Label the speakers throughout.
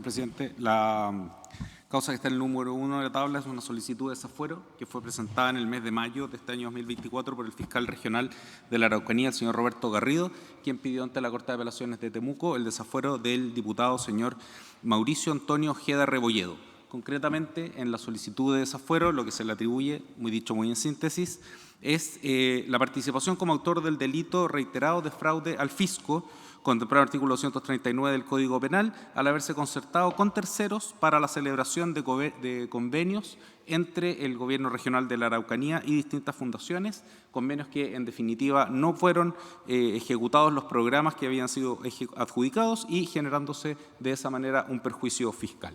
Speaker 1: Presidente, la causa que está en el número 1 de la tabla es una solicitud de desafuero que fue presentada en el mes de mayo de este año 2024 por el fiscal regional de la Araucanía, el señor Roberto Garrido, quien pidió ante la Corte de Apelaciones de Temuco el desafuero del diputado señor Mauricio Antonio Ojeda Rebolledo. Concretamente, en la solicitud de desafuero, lo que se le atribuye, muy en síntesis, es la participación como autor del delito reiterado de fraude al fisco, contemplado en el artículo 239 del Código Penal, al haberse concertado con terceros para la celebración de convenios entre el Gobierno Regional de la Araucanía y distintas fundaciones, convenios que en definitiva no fueron ejecutados los programas que habían sido adjudicados y generándose de esa manera un perjuicio fiscal.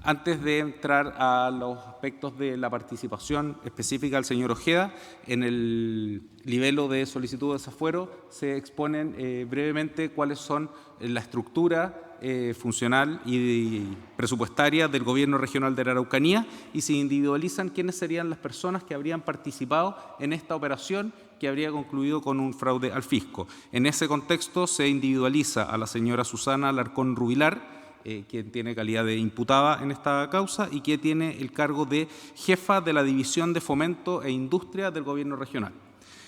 Speaker 1: Antes de entrar a los aspectos de la participación específica del señor Ojeda, en el libelo de solicitud de desafuero se exponen brevemente cuáles son la estructura funcional y presupuestaria del Gobierno Regional de la Araucanía y se individualizan quiénes serían las personas que habrían participado en esta operación que habría concluido con un fraude al fisco. En ese contexto se individualiza a la señora Susana Alarcón Rubilar, quien tiene calidad de imputada en esta causa y que tiene el cargo de jefa de la División de Fomento e Industria del Gobierno Regional.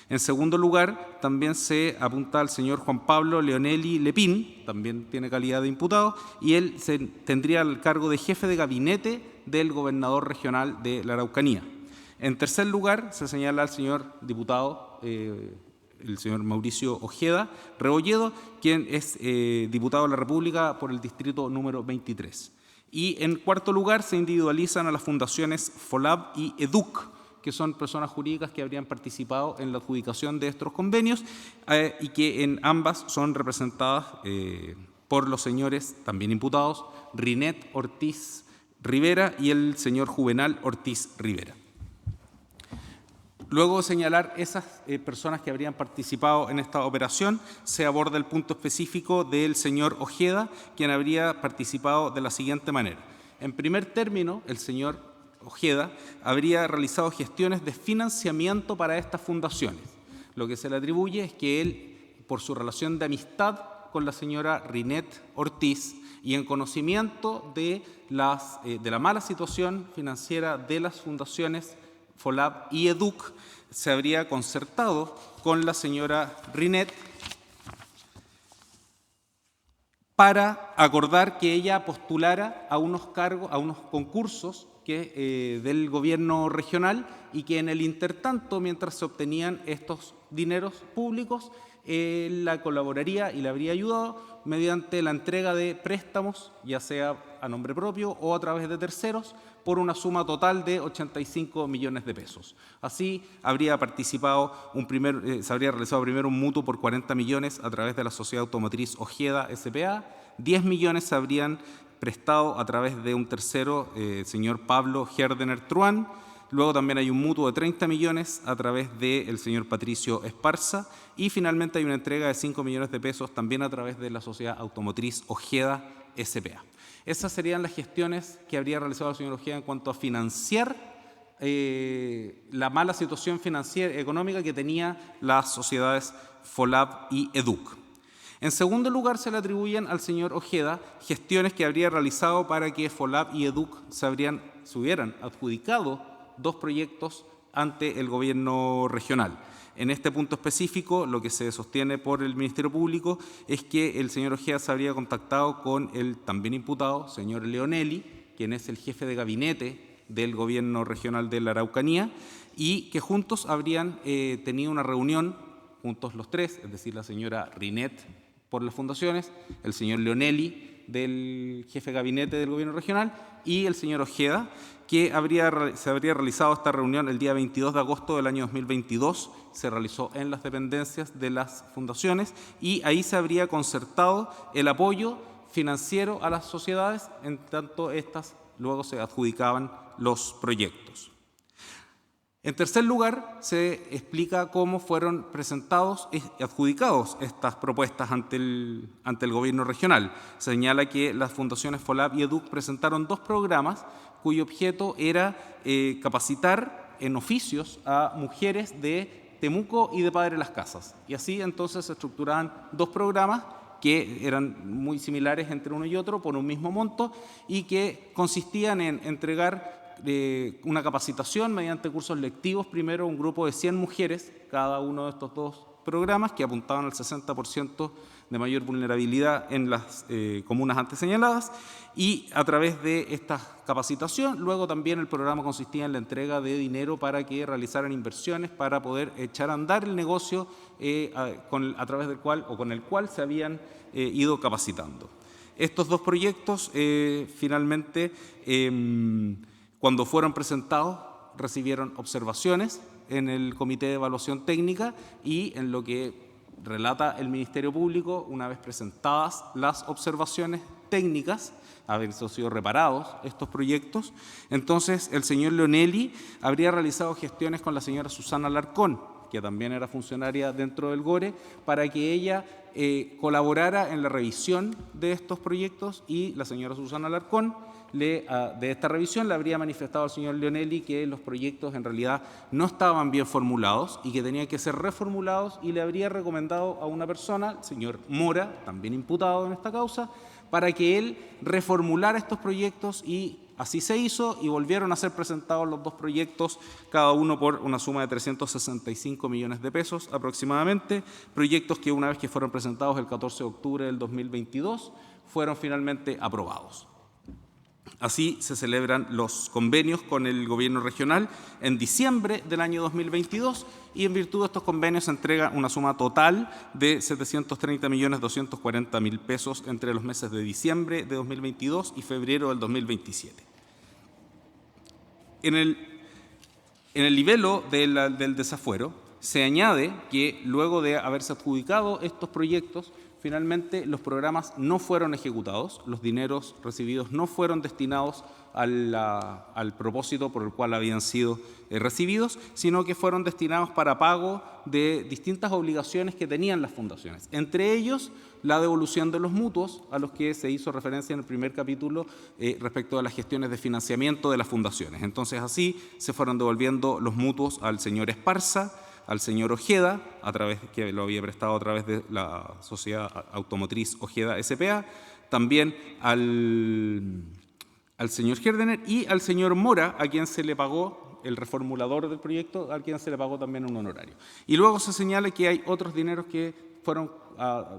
Speaker 1: En segundo lugar, también se apunta al señor Juan Pablo Leonelli Lepín, también tiene calidad de imputado, y él tendría el cargo de jefe de gabinete del gobernador regional de la Araucanía. En tercer lugar, se señala al señor diputado el señor Mauricio Ojeda Rebolledo, quien es diputado de la República por el distrito número 23. Y en cuarto lugar se individualizan a las fundaciones FOLAB y EDUC, que son personas jurídicas que habrían participado en la adjudicación de estos convenios y que en ambas son representadas por los señores, también imputados, Rinet Ortiz Rivera y el señor Juvenal Ortiz Rivera. Luego de señalar esas personas que habrían participado en esta operación, se aborda el punto específico del señor Ojeda, quien habría participado de la siguiente manera. En primer término, el señor Ojeda habría realizado gestiones de financiamiento para estas fundaciones. Lo que se le atribuye es que él, por su relación de amistad con la señora Rinet Ortiz y en conocimiento de la mala situación financiera de las fundaciones FOLAB y EDUC, se habría concertado con la señora Rinet para acordar que ella postulara a unos concursos del gobierno regional y que en el intertanto, mientras se obtenían estos dineros públicos, la colaboraría y le habría ayudado mediante la entrega de préstamos, ya sea a nombre propio o a través de terceros, por una suma total de 85 millones de pesos. Así habría participado se habría realizado primero un mutuo por 40 millones a través de la Sociedad Automotriz Ojeda S.p.A., 10 millones se habrían prestado a través de un tercero, señor Pablo Herdener Truán. Luego también hay un mutuo de 30 millones a través del señor Patricio Esparza y finalmente hay una entrega de 5 millones de pesos también a través de la Sociedad Automotriz Ojeda S.p.A. Esas serían las gestiones que habría realizado el señor Ojeda en cuanto a financiar la mala situación financiera económica que tenían las sociedades FOLAB y EDUC. En segundo lugar, se le atribuyen al señor Ojeda gestiones que habría realizado para que FOLAB y EDUC se hubieran adjudicado 2 proyectos ante el gobierno regional. En este punto específico, lo que se sostiene por el Ministerio Público es que el señor Ojeda se habría contactado con el también imputado, señor Leonelli, quien es el jefe de gabinete del gobierno regional de la Araucanía, y que juntos habrían tenido una reunión, juntos los tres, es decir, la señora Rinet por las fundaciones, el señor Leonelli del jefe de gabinete del gobierno regional y el señor Ojeda, que se habría realizado esta reunión el día 22 de agosto del año 2022, se realizó en las dependencias de las fundaciones y ahí se habría concertado el apoyo financiero a las sociedades, en tanto estas luego se adjudicaban los proyectos. En tercer lugar, se explica cómo fueron presentados y adjudicados estas propuestas ante el gobierno regional. Se señala que las fundaciones FOLAB y EDUC presentaron 2 programas cuyo objeto era capacitar en oficios a mujeres de Temuco y de Padre Las Casas. Y así entonces se estructuraban 2 programas que eran muy similares entre uno y otro por un mismo monto y que consistían en entregar una capacitación mediante cursos lectivos, primero a un grupo de 100 mujeres, cada uno de estos dos programas que apuntaban al 60% de mayor vulnerabilidad en las comunas antes señaladas, y a través de esta capacitación, luego también el programa consistía en la entrega de dinero para que realizaran inversiones para poder echar a andar el negocio a través del cual o con el cual se habían ido capacitando. Estos dos proyectos finalmente, cuando fueron presentados, recibieron observaciones en el Comité de Evaluación Técnica y en lo que relata el Ministerio Público, una vez presentadas las observaciones técnicas, habiendo sido reparados estos proyectos, entonces el señor Leonelli habría realizado gestiones con la señora Susana Alarcón, que también era funcionaria dentro del GORE, para que ella colaborara en la revisión de estos proyectos, y la señora Susana Alarcón de esta revisión le habría manifestado al señor Leonelli que los proyectos en realidad no estaban bien formulados y que tenían que ser reformulados, y le habría recomendado a una persona, el señor Mora, también imputado en esta causa, para que él reformulara estos proyectos, y así se hizo, y volvieron a ser presentados los dos proyectos, cada uno por una suma de 365 millones de pesos aproximadamente, proyectos que una vez que fueron presentados el 14 de octubre del 2022, fueron finalmente aprobados. Así se celebran los convenios con el Gobierno regional en diciembre del año 2022, y en virtud de estos convenios se entrega una suma total de 730.240.000 pesos entre los meses de diciembre de 2022 y febrero del 2027. En el libelo del desafuero se añade que luego de haberse adjudicado estos proyectos, finalmente los programas no fueron ejecutados, los dineros recibidos no fueron destinados al propósito por el cual habían sido recibidos, sino que fueron destinados para pago de distintas obligaciones que tenían las fundaciones, entre ellos la devolución de los mutuos a los que se hizo referencia en el primer capítulo respecto a las gestiones de financiamiento de las fundaciones. Entonces así se fueron devolviendo los mutuos al señor Esparza, al señor Ojeda, que lo había prestado a través de la Sociedad Automotriz Ojeda S.p.A., también al señor Herdener y al señor Mora, a quien se le pagó, el reformulador del proyecto, a quien se le pagó también un honorario. Y luego se señala que hay otros dineros que fueron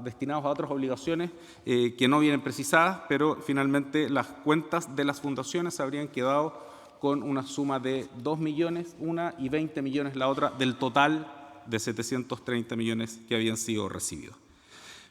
Speaker 1: destinados a otras obligaciones que no vienen precisadas, pero finalmente las cuentas de las fundaciones se habrían quedado con una suma de 2 millones, una, y 20 millones la otra, del total de 730 millones que habían sido recibidos.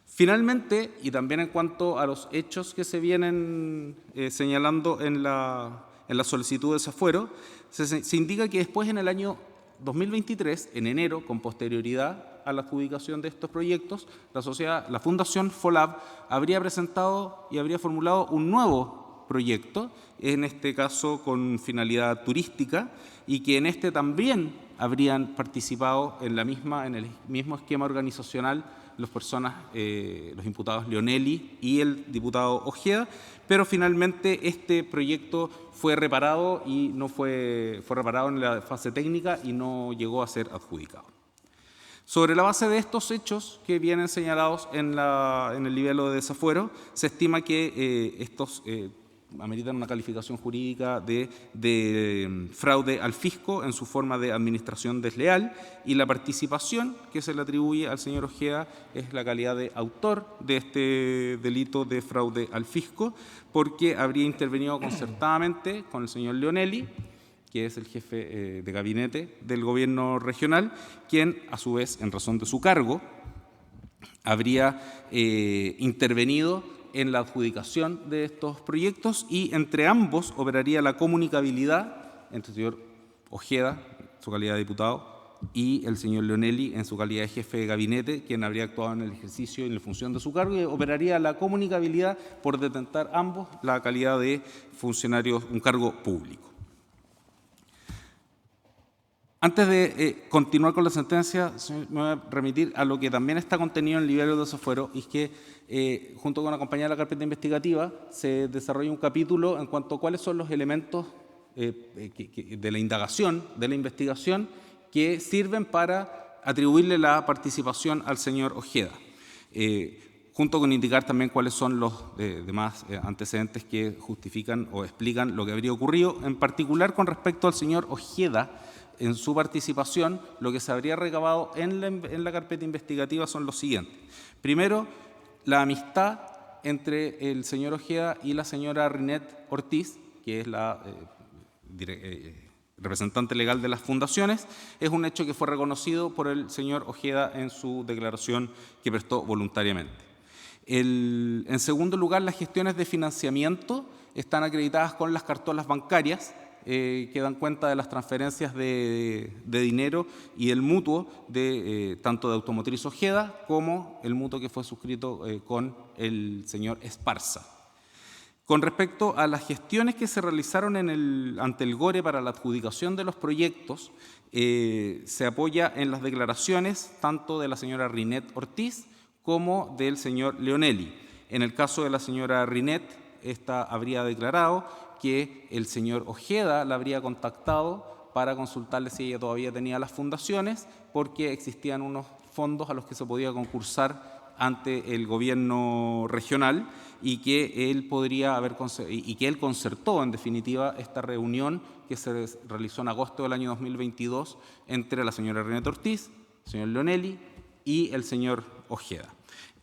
Speaker 1: Finalmente, y también en cuanto a los hechos que se vienen señalando en la solicitud de desafuero, se indica que después, en el año 2023, en enero, con posterioridad a la adjudicación de estos proyectos, la Fundación FOLAB habría presentado y habría formulado un nuevo proyecto, en este caso con finalidad turística, y que en este también habrían participado en el mismo esquema organizacional los imputados Leonelli y el diputado Ojeda, pero finalmente este proyecto fue reparado y no fue reparado en la fase técnica y no llegó a ser adjudicado. Sobre la base de estos hechos que vienen señalados en el libelo de desafuero, se estima que estos ameritan una calificación jurídica de fraude al fisco en su forma de administración desleal, y la participación que se le atribuye al señor Ojeda es la calidad de autor de este delito de fraude al fisco, porque habría intervenido concertadamente con el señor Leonelli, que es el jefe de gabinete del Gobierno regional, quien, a su vez, en razón de su cargo, habría intervenido en la adjudicación de estos proyectos, y entre ambos operaría la comunicabilidad entre el señor Ojeda, en su calidad de diputado, y el señor Leonelli, en su calidad de jefe de gabinete, quien habría actuado en el ejercicio y en la función de su cargo, y operaría la comunicabilidad por detentar ambos la calidad de funcionarios, un cargo público. Antes de continuar con la sentencia, me voy a remitir a lo que también está contenido en el libelo de desafuero, y es que junto con la compañía de la carpeta investigativa se desarrolla un capítulo en cuanto a cuáles son los elementos de la indagación, de la investigación, que sirven para atribuirle la participación al señor Ojeda. junto con indicar también cuáles son los demás antecedentes que justifican o explican lo que habría ocurrido, en particular con respecto al señor Ojeda. En su participación, lo que se habría recabado en la carpeta investigativa son los siguientes. Primero, la amistad entre el señor Ojeda y la señora Rinet Ortiz, que es la representante legal de las fundaciones, es un hecho que fue reconocido por el señor Ojeda en su declaración que prestó voluntariamente. En segundo lugar, las gestiones de financiamiento están acreditadas con las cartolas bancarias que dan cuenta de las transferencias de dinero y el mutuo tanto de Automotriz Ojeda como el mutuo que fue suscrito con el señor Esparza. Con respecto a las gestiones que se realizaron ante el GORE para la adjudicación de los proyectos, se apoya en las declaraciones tanto de la señora Rinet Ortiz como del señor Leonelli. En el caso de la señora Rinet, esta habría declarado que el señor Ojeda la habría contactado para consultarle si ella todavía tenía las fundaciones, porque existían unos fondos a los que se podía concursar ante el gobierno regional y que él concertó en definitiva esta reunión que se realizó en agosto del año 2022 entre la señora Rinet Ortiz, el señor Leonelli y el señor Ojeda.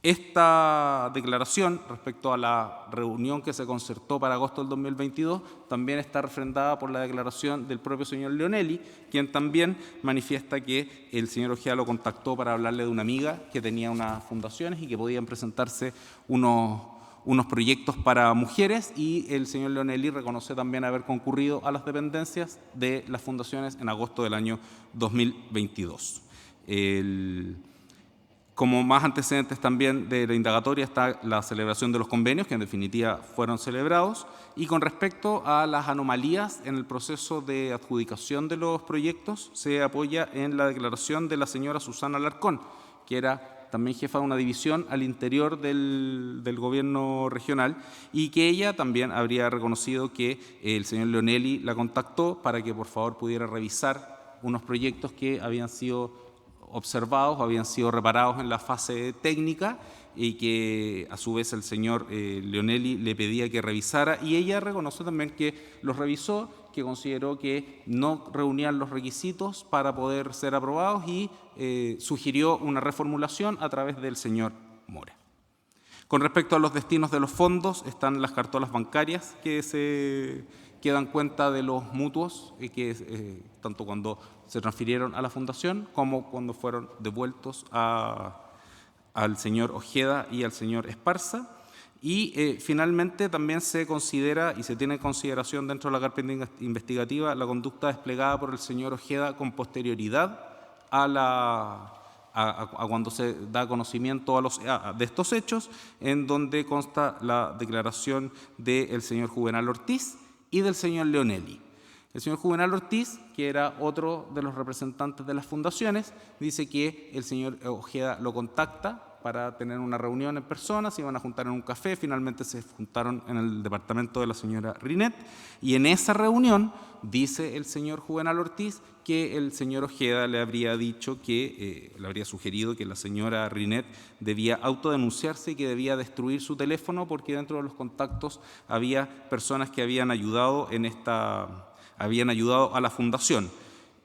Speaker 1: Esta declaración respecto a la reunión que se concertó para agosto del 2022 también está refrendada por la declaración del propio señor Leonelli, quien también manifiesta que el señor Ojeda lo contactó para hablarle de una amiga que tenía unas fundaciones y que podían presentarse unos proyectos para mujeres, y el señor Leonelli reconoce también haber concurrido a las dependencias de las fundaciones en agosto del año 2022. Como más antecedentes también de la indagatoria está la celebración de los convenios, que en definitiva fueron celebrados, y con respecto a las anomalías en el proceso de adjudicación de los proyectos, se apoya en la declaración de la señora Susana Alarcón, que era también jefa de una división al interior del gobierno regional, y que ella también habría reconocido que el señor Leonelli la contactó para que por favor pudiera revisar unos proyectos que habían sido observados, habían sido reparados en la fase técnica y que a su vez el señor Leonelli le pedía que revisara, y ella reconoce también que los revisó, que consideró que no reunían los requisitos para poder ser aprobados y sugirió una reformulación a través del señor Mora. Con respecto a los destinos de los fondos, están las cartolas bancarias que dan cuenta de los mutuos, tanto cuando se transfirieron a la fundación como cuando fueron devueltos al señor Ojeda y al señor Esparza. Y finalmente también se considera y se tiene en consideración dentro de la carpeta investigativa la conducta desplegada por el señor Ojeda con posterioridad a cuando se da conocimiento de estos hechos, en donde consta la declaración del señor Juvenal Ortiz y del señor Leonelli. El señor Juvenal Ortiz, que era otro de los representantes de las fundaciones, dice que el señor Ojeda lo contacta para tener una reunión en persona, se iban a juntar en un café, finalmente se juntaron en el departamento de la señora Rinet, y en esa reunión dice el señor Juvenal Ortiz que el señor Ojeda le habría dicho le habría sugerido que la señora Rinet debía autodenunciarse y que debía destruir su teléfono, porque dentro de los contactos había personas que habían ayudado a la fundación.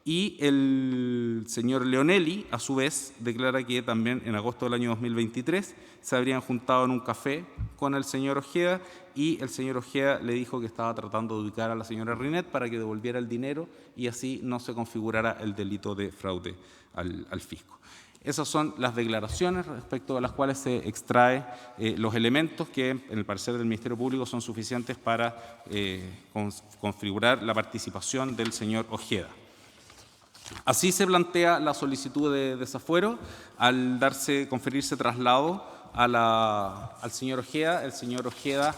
Speaker 1: Y el señor Leonelli, a su vez, declara que también en agosto del año 2023 se habrían juntado en un café con el señor Ojeda, y el señor Ojeda le dijo que estaba tratando de ubicar a la señora Rinet para que devolviera el dinero y así no se configurara el delito de fraude al fisco. Esas son las declaraciones respecto a las cuales se extrae los elementos que, en el parecer del Ministerio Público, son suficientes para configurar la participación del señor Ojeda. Así se plantea la solicitud de desafuero. Al conferirse traslado al señor Ojeda, el señor Ojeda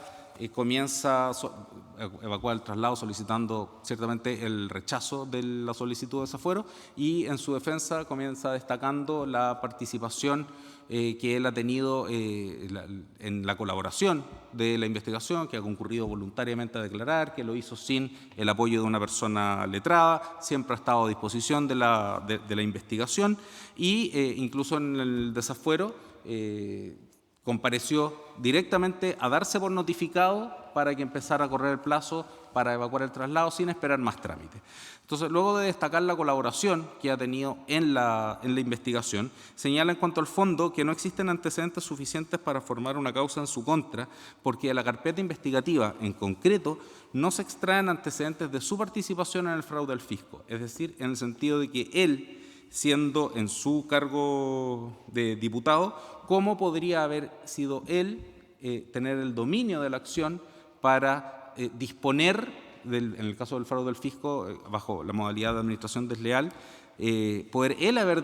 Speaker 1: comienza a evacuar el traslado solicitando ciertamente el rechazo de la solicitud de desafuero, y en su defensa comienza destacando la participación que él ha tenido en la colaboración de la investigación, que ha concurrido voluntariamente a declarar, que lo hizo sin el apoyo de una persona letrada, siempre ha estado a disposición de la investigación, y incluso en el desafuero compareció directamente a darse por notificado para que empezara a correr el plazo para evacuar el traslado sin esperar más trámites. Entonces, luego de destacar la colaboración que ha tenido en la investigación, señala en cuanto al fondo que no existen antecedentes suficientes para formar una causa en su contra, porque de la carpeta investigativa en concreto no se extraen antecedentes de su participación en el fraude al fisco, es decir, en el sentido de que él, siendo en su cargo de diputado, ¿cómo podría haber sido él tener el dominio de la acción para disponer, en el caso del fraude del fisco, bajo la modalidad de administración desleal, poder él haber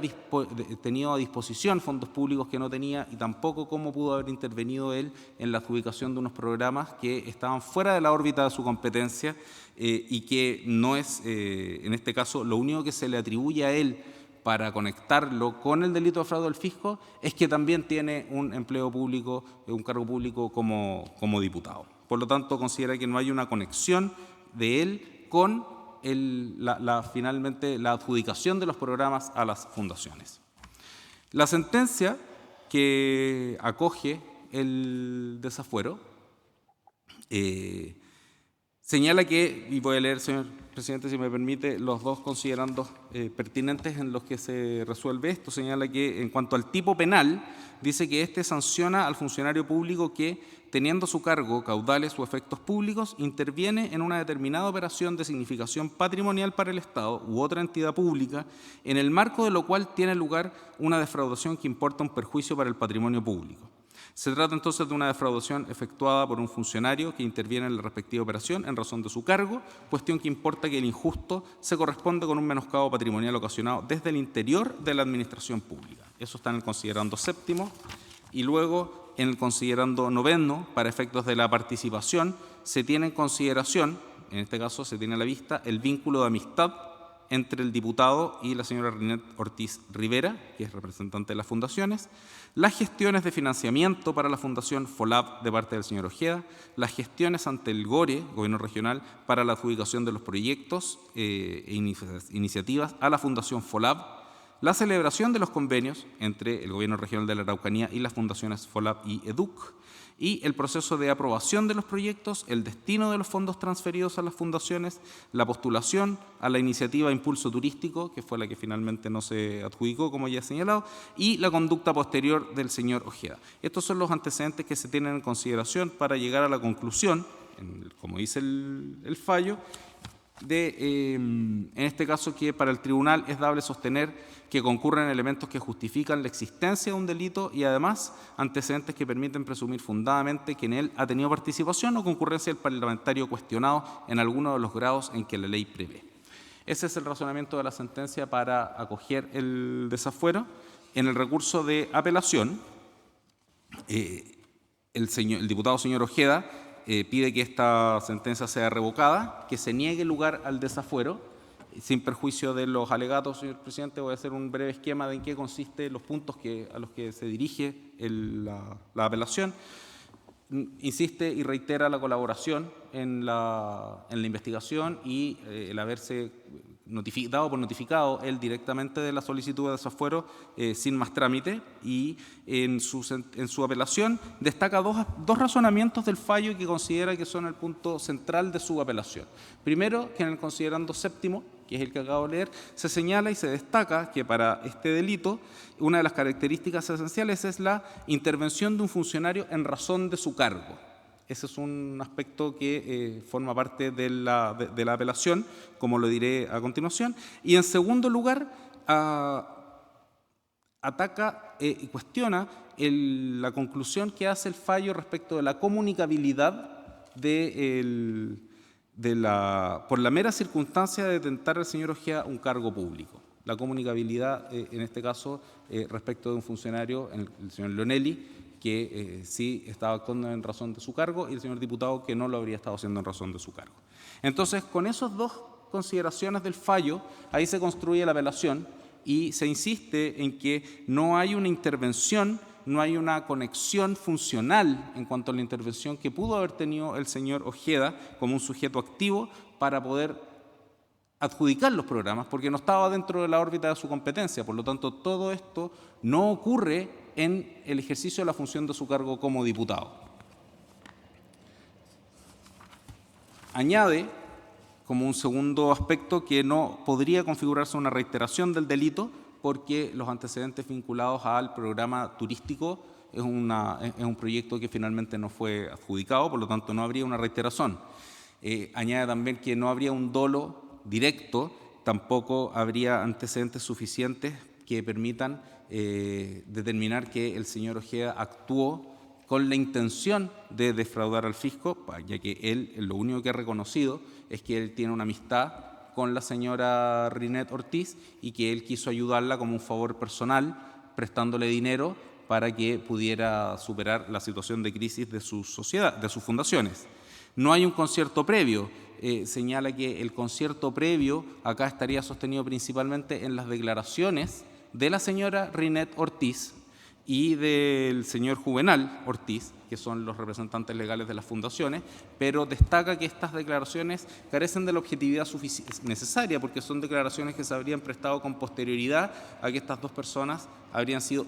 Speaker 1: tenido a disposición fondos públicos que no tenía, y tampoco cómo pudo haber intervenido él en la adjudicación de unos programas que estaban fuera de la órbita de su competencia y que no es, en este caso, lo único que se le atribuye a él para conectarlo con el delito de fraude al fisco es que también tiene un empleo público, un cargo público como diputado. Por lo tanto, considera que no hay una conexión de él con finalmente la adjudicación de los programas a las fundaciones. La sentencia que acoge el desafuero señala que, y voy a leer, señor presidente, si me permite, los dos considerandos pertinentes en los que se resuelve esto. Señala que, en cuanto al tipo penal, dice que éste sanciona al funcionario público que, teniendo a su cargo caudales o efectos públicos, interviene en una determinada operación de significación patrimonial para el Estado u otra entidad pública, en el marco de lo cual tiene lugar una defraudación que importa un perjuicio para el patrimonio público. Se trata entonces de una defraudación efectuada por un funcionario que interviene en la respectiva operación en razón de su cargo, cuestión que importa que el injusto se corresponde con un menoscabo patrimonial ocasionado desde el interior de la administración pública. Eso está en el considerando séptimo. Y luego, en el considerando noveno, para efectos de la participación, se tiene en consideración, en este caso se tiene a la vista, el vínculo de amistad entre el diputado y la señora Rinet Ortiz Rivera, que es representante de las fundaciones, las gestiones de financiamiento para la Fundación FOLAB de parte del señor Ojeda, las gestiones ante el GORE, Gobierno Regional, para la adjudicación de los proyectos e iniciativas a la Fundación FOLAB, la celebración de los convenios entre el Gobierno Regional de la Araucanía y las fundaciones FOLAB y EDUC, y el proceso de aprobación de los proyectos, el destino de los fondos transferidos a las fundaciones, la postulación a la iniciativa Impulso Turístico, que fue la que finalmente no se adjudicó, como ya he señalado, y la conducta posterior del señor Ojeda. Estos son los antecedentes que se tienen en consideración para llegar a la conclusión, como dice el fallo, en este caso, que para el tribunal es dable sostener que concurren elementos que justifican la existencia de un delito y además antecedentes que permiten presumir fundadamente que en él ha tenido participación o concurrencia del parlamentario cuestionado en alguno de los grados en que la ley prevé. Ese es el razonamiento de la sentencia para acoger el desafuero. En el recurso de apelación, el diputado señor Ojeda pide que esta sentencia sea revocada, que se niegue lugar al desafuero. Sin perjuicio de los alegatos, señor presidente, voy a hacer un breve esquema de en qué consisten los puntos a los que se dirige la apelación. Insiste y reitera la colaboración en la investigación y el haberse dado por notificado él directamente de la solicitud de desafuero sin más trámite, y en su apelación destaca dos razonamientos del fallo que considera que son el punto central de su apelación. Primero, que en el considerando séptimo, que es el que acabo de leer, se señala y se destaca que para este delito una de las características esenciales es la intervención de un funcionario en razón de su cargo. Ese es un aspecto que forma parte de la apelación, como lo diré a continuación. Y en segundo lugar, ataca y cuestiona la conclusión que hace el fallo respecto de la comunicabilidad por la mera circunstancia de detentar al señor Ojeda un cargo público. La comunicabilidad, en este caso, respecto de un funcionario, el señor Leonelli, que sí estaba actuando en razón de su cargo, y el señor diputado que no lo habría estado haciendo en razón de su cargo. Entonces, con esas dos consideraciones del fallo, ahí se construye la apelación y se insiste en que no hay una intervención, no hay una conexión funcional en cuanto a la intervención que pudo haber tenido el señor Ojeda como un sujeto activo para poder adjudicar los programas, porque no estaba dentro de la órbita de su competencia. Por lo tanto, todo esto no ocurre en el ejercicio de la función de su cargo como diputado. Añade, como un segundo aspecto, que no podría configurarse una reiteración del delito porque los antecedentes vinculados al programa turístico es un proyecto que finalmente no fue adjudicado, por lo tanto no habría una reiteración. Añade también que no habría un dolo directo, tampoco habría antecedentes suficientes que permitan determinar que el señor Ojeda actuó con la intención de defraudar al fisco, ya que él lo único que ha reconocido es que él tiene una amistad con la señora Rinet Ortiz y que él quiso ayudarla como un favor personal, prestándole dinero para que pudiera superar la situación de crisis de su sociedad, de sus fundaciones. No hay un concierto previo. Señala que el concierto previo acá estaría sostenido principalmente en las declaraciones de la señora Rinet Ortiz y del señor Juvenal Ortiz, que son los representantes legales de las fundaciones, pero destaca que estas declaraciones carecen de la objetividad necesaria, porque son declaraciones que se habrían prestado con posterioridad a que estas dos personas habrían sido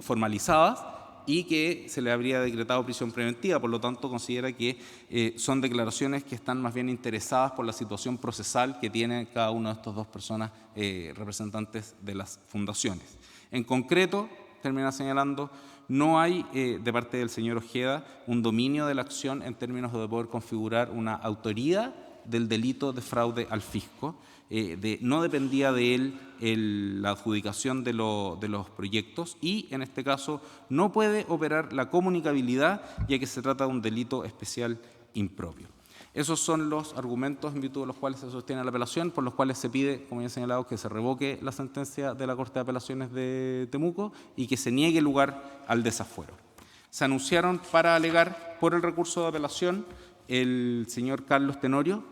Speaker 1: formalizadas y que se le habría decretado prisión preventiva. Por lo tanto, considera que son declaraciones que están más bien interesadas por la situación procesal que tiene cada una de estas dos personas representantes de las fundaciones. En concreto, termina señalando, no hay de parte del señor Ojeda un dominio de la acción en términos de poder configurar una autoría del delito de fraude al fisco. No dependía de él la adjudicación de los proyectos y, en este caso, no puede operar la comunicabilidad, ya que se trata de un delito especial impropio. Esos son los argumentos en virtud de los cuales se sostiene la apelación, por los cuales se pide, como ya he señalado, que se revoque la sentencia de la Corte de Apelaciones de Temuco y que se niegue lugar al desafuero. Se anunciaron para alegar por el recurso de apelación el señor Carlos Tenorio,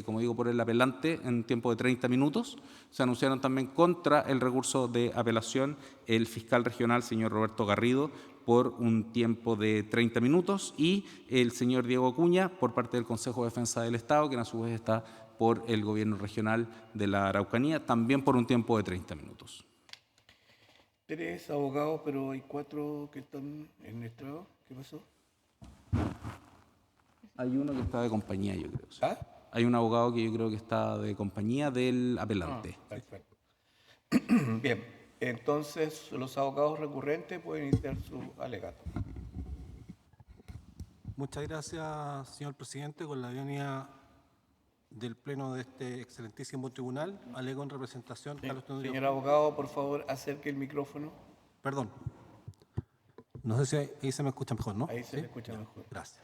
Speaker 1: como digo, por el apelante, en tiempo de 30 minutos. Se anunciaron también contra el recurso de apelación el fiscal regional, señor Roberto Garrido, por un tiempo de 30 minutos, y el señor Diego Acuña, por parte del Consejo de Defensa del Estado, quien a su vez está por el Gobierno Regional de la Araucanía, también por un tiempo de 30 minutos.
Speaker 2: 3 abogados, pero hay 4 que están en estrado. ¿Qué pasó?
Speaker 1: Hay uno que está de compañía, yo creo. Sí.
Speaker 2: ¿Ah?
Speaker 1: Hay un abogado que yo creo que está de compañía del apelante.
Speaker 2: Perfecto. Bien, entonces los abogados recurrentes pueden iniciar su alegato.
Speaker 3: Muchas gracias, señor presidente. Con la venia del Pleno de este excelentísimo tribunal, alego en representación.
Speaker 2: Sí.
Speaker 3: Carlos Tenorio.
Speaker 2: Señor abogado, por favor, acerque el micrófono.
Speaker 3: Perdón. No sé si ahí se me escucha mejor, ¿no?
Speaker 2: Ahí se le escucha mejor.
Speaker 3: Gracias.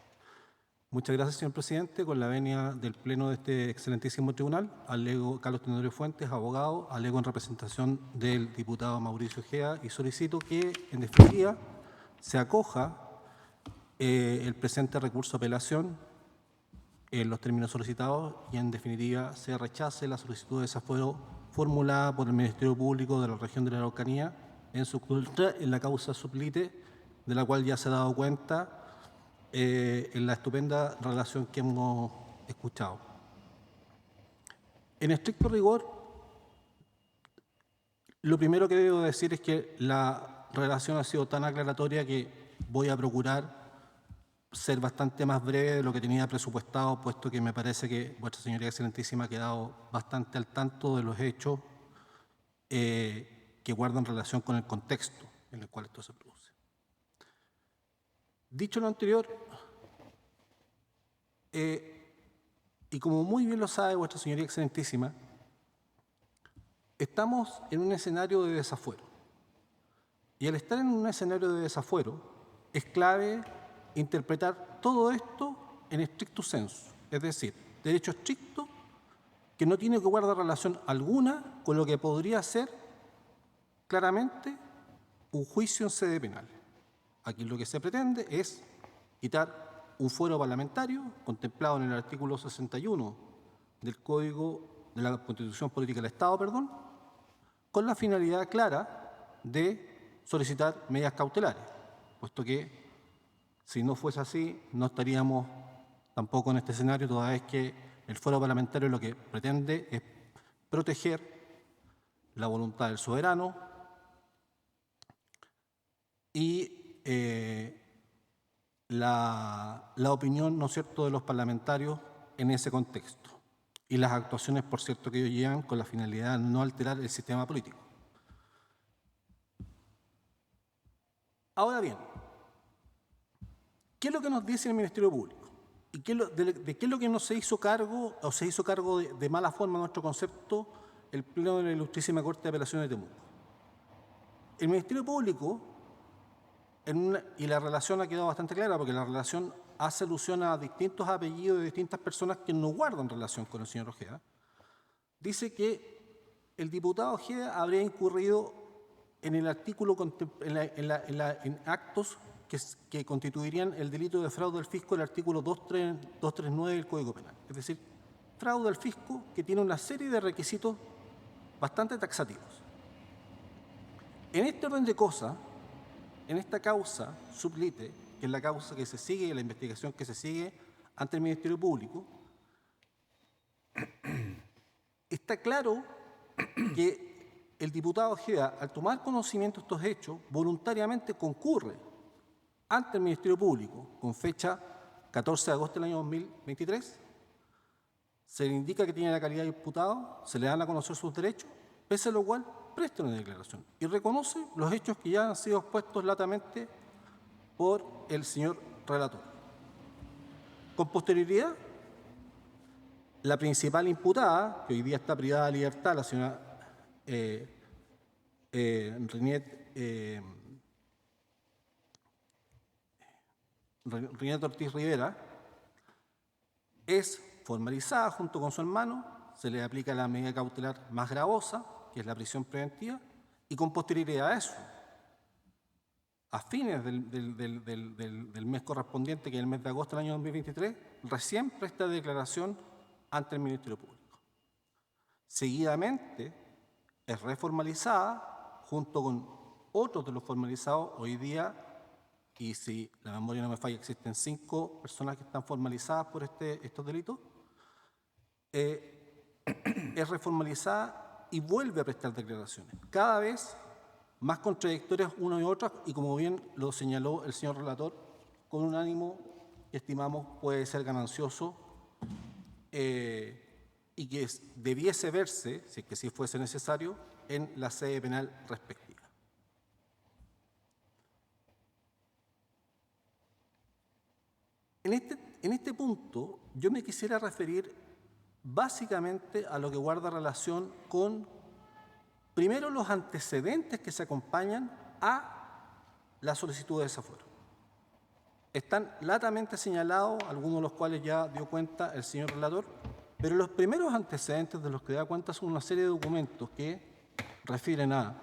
Speaker 3: Muchas gracias, señor presidente. Con la venia del Pleno de este excelentísimo tribunal, alego Carlos Tenorio Fuentes, abogado, alego en representación del diputado Mauricio Ojeda y solicito que, en definitiva, se acoja el presente recurso de apelación en los términos solicitados y, en definitiva, se rechace la solicitud de desafuero formulada por el Ministerio Público de la Región de la Araucanía en su contra en la causa suplite, de la cual ya se ha dado cuenta en la estupenda relación que hemos escuchado. En estricto rigor, lo primero que debo decir es que la relación ha sido tan aclaratoria que voy a procurar ser bastante más breve de lo que tenía presupuestado, puesto que me parece que vuestra señoría excelentísima ha quedado bastante al tanto de los hechos que guardan relación con el contexto en el cual esto se produce. Dicho lo anterior, y como muy bien lo sabe vuestra señoría excelentísima, estamos en un escenario de desafuero. Y al estar en un escenario de desafuero, es clave interpretar todo esto en estricto sensu, es decir, derecho estricto que no tiene que guardar relación alguna con lo que podría ser claramente un juicio en sede penal. Aquí lo que se pretende es quitar un fuero parlamentario contemplado en el artículo 61 del Código de la Constitución Política del Estado, con la finalidad clara de solicitar medidas cautelares, puesto que si no fuese así, no estaríamos tampoco en este escenario, toda vez que el fuero parlamentario lo que pretende es proteger la voluntad del soberano, y la opinión, ¿no es cierto?, de los parlamentarios en ese contexto y las actuaciones, por cierto, que ellos llevan con la finalidad de no alterar el sistema político. Ahora bien, ¿qué es lo que nos dice el Ministerio Público? ¿Y de qué es lo que no se hizo cargo, o se hizo cargo de mala forma, nuestro concepto, el Pleno de la Ilustrísima Corte de Apelaciones de Temuco? El Ministerio Público, y la relación ha quedado bastante clara, porque la relación hace alusión a distintos apellidos de distintas personas que no guardan relación con el señor Ojeda, dice que el diputado Ojeda habría incurrido en el artículo, en actos que constituirían el delito de fraude al fisco, el artículo 239 del Código Penal. Es decir, fraude al fisco que tiene una serie de requisitos bastante taxativos. En este orden de cosas, en esta causa sublite, que es la causa que se sigue, la investigación que se sigue ante el Ministerio Público, está claro que el diputado Ojeda, al tomar conocimiento de estos hechos, voluntariamente concurre ante el Ministerio Público, con fecha 14 de agosto del año 2023, se le indica que tiene la calidad de imputado, se le dan a conocer sus derechos, pese a lo cual presta una declaración y reconoce los hechos que ya han sido expuestos latamente por el señor relator. Con posterioridad, la principal imputada, que hoy día está privada de libertad, la señora Riniet Ortiz Rivera, es formalizada junto con su hermano, se le aplica la medida cautelar más gravosa, que es la prisión preventiva, y con posterioridad a eso, a fines del mes correspondiente, que es el mes de agosto del año 2023, recién presta declaración ante el Ministerio Público. Seguidamente es reformalizada junto con otros de los formalizados hoy día, y si la memoria no me falla, existen 5 personas que están formalizadas por estos delitos, es reformalizada y vuelve a prestar declaraciones, cada vez más contradictorias unas y otras, y como bien lo señaló el señor relator, con un ánimo que estimamos puede ser ganancioso y que debiese verse, si es que sí fuese necesario, en la sede penal respectiva. En este punto, yo me quisiera referir básicamente a lo que guarda relación con, primero, los antecedentes que se acompañan a la solicitud de desafuero. Están latamente señalados, algunos de los cuales ya dio cuenta el señor relator, pero los primeros antecedentes de los que da cuenta son una serie de documentos que refieren a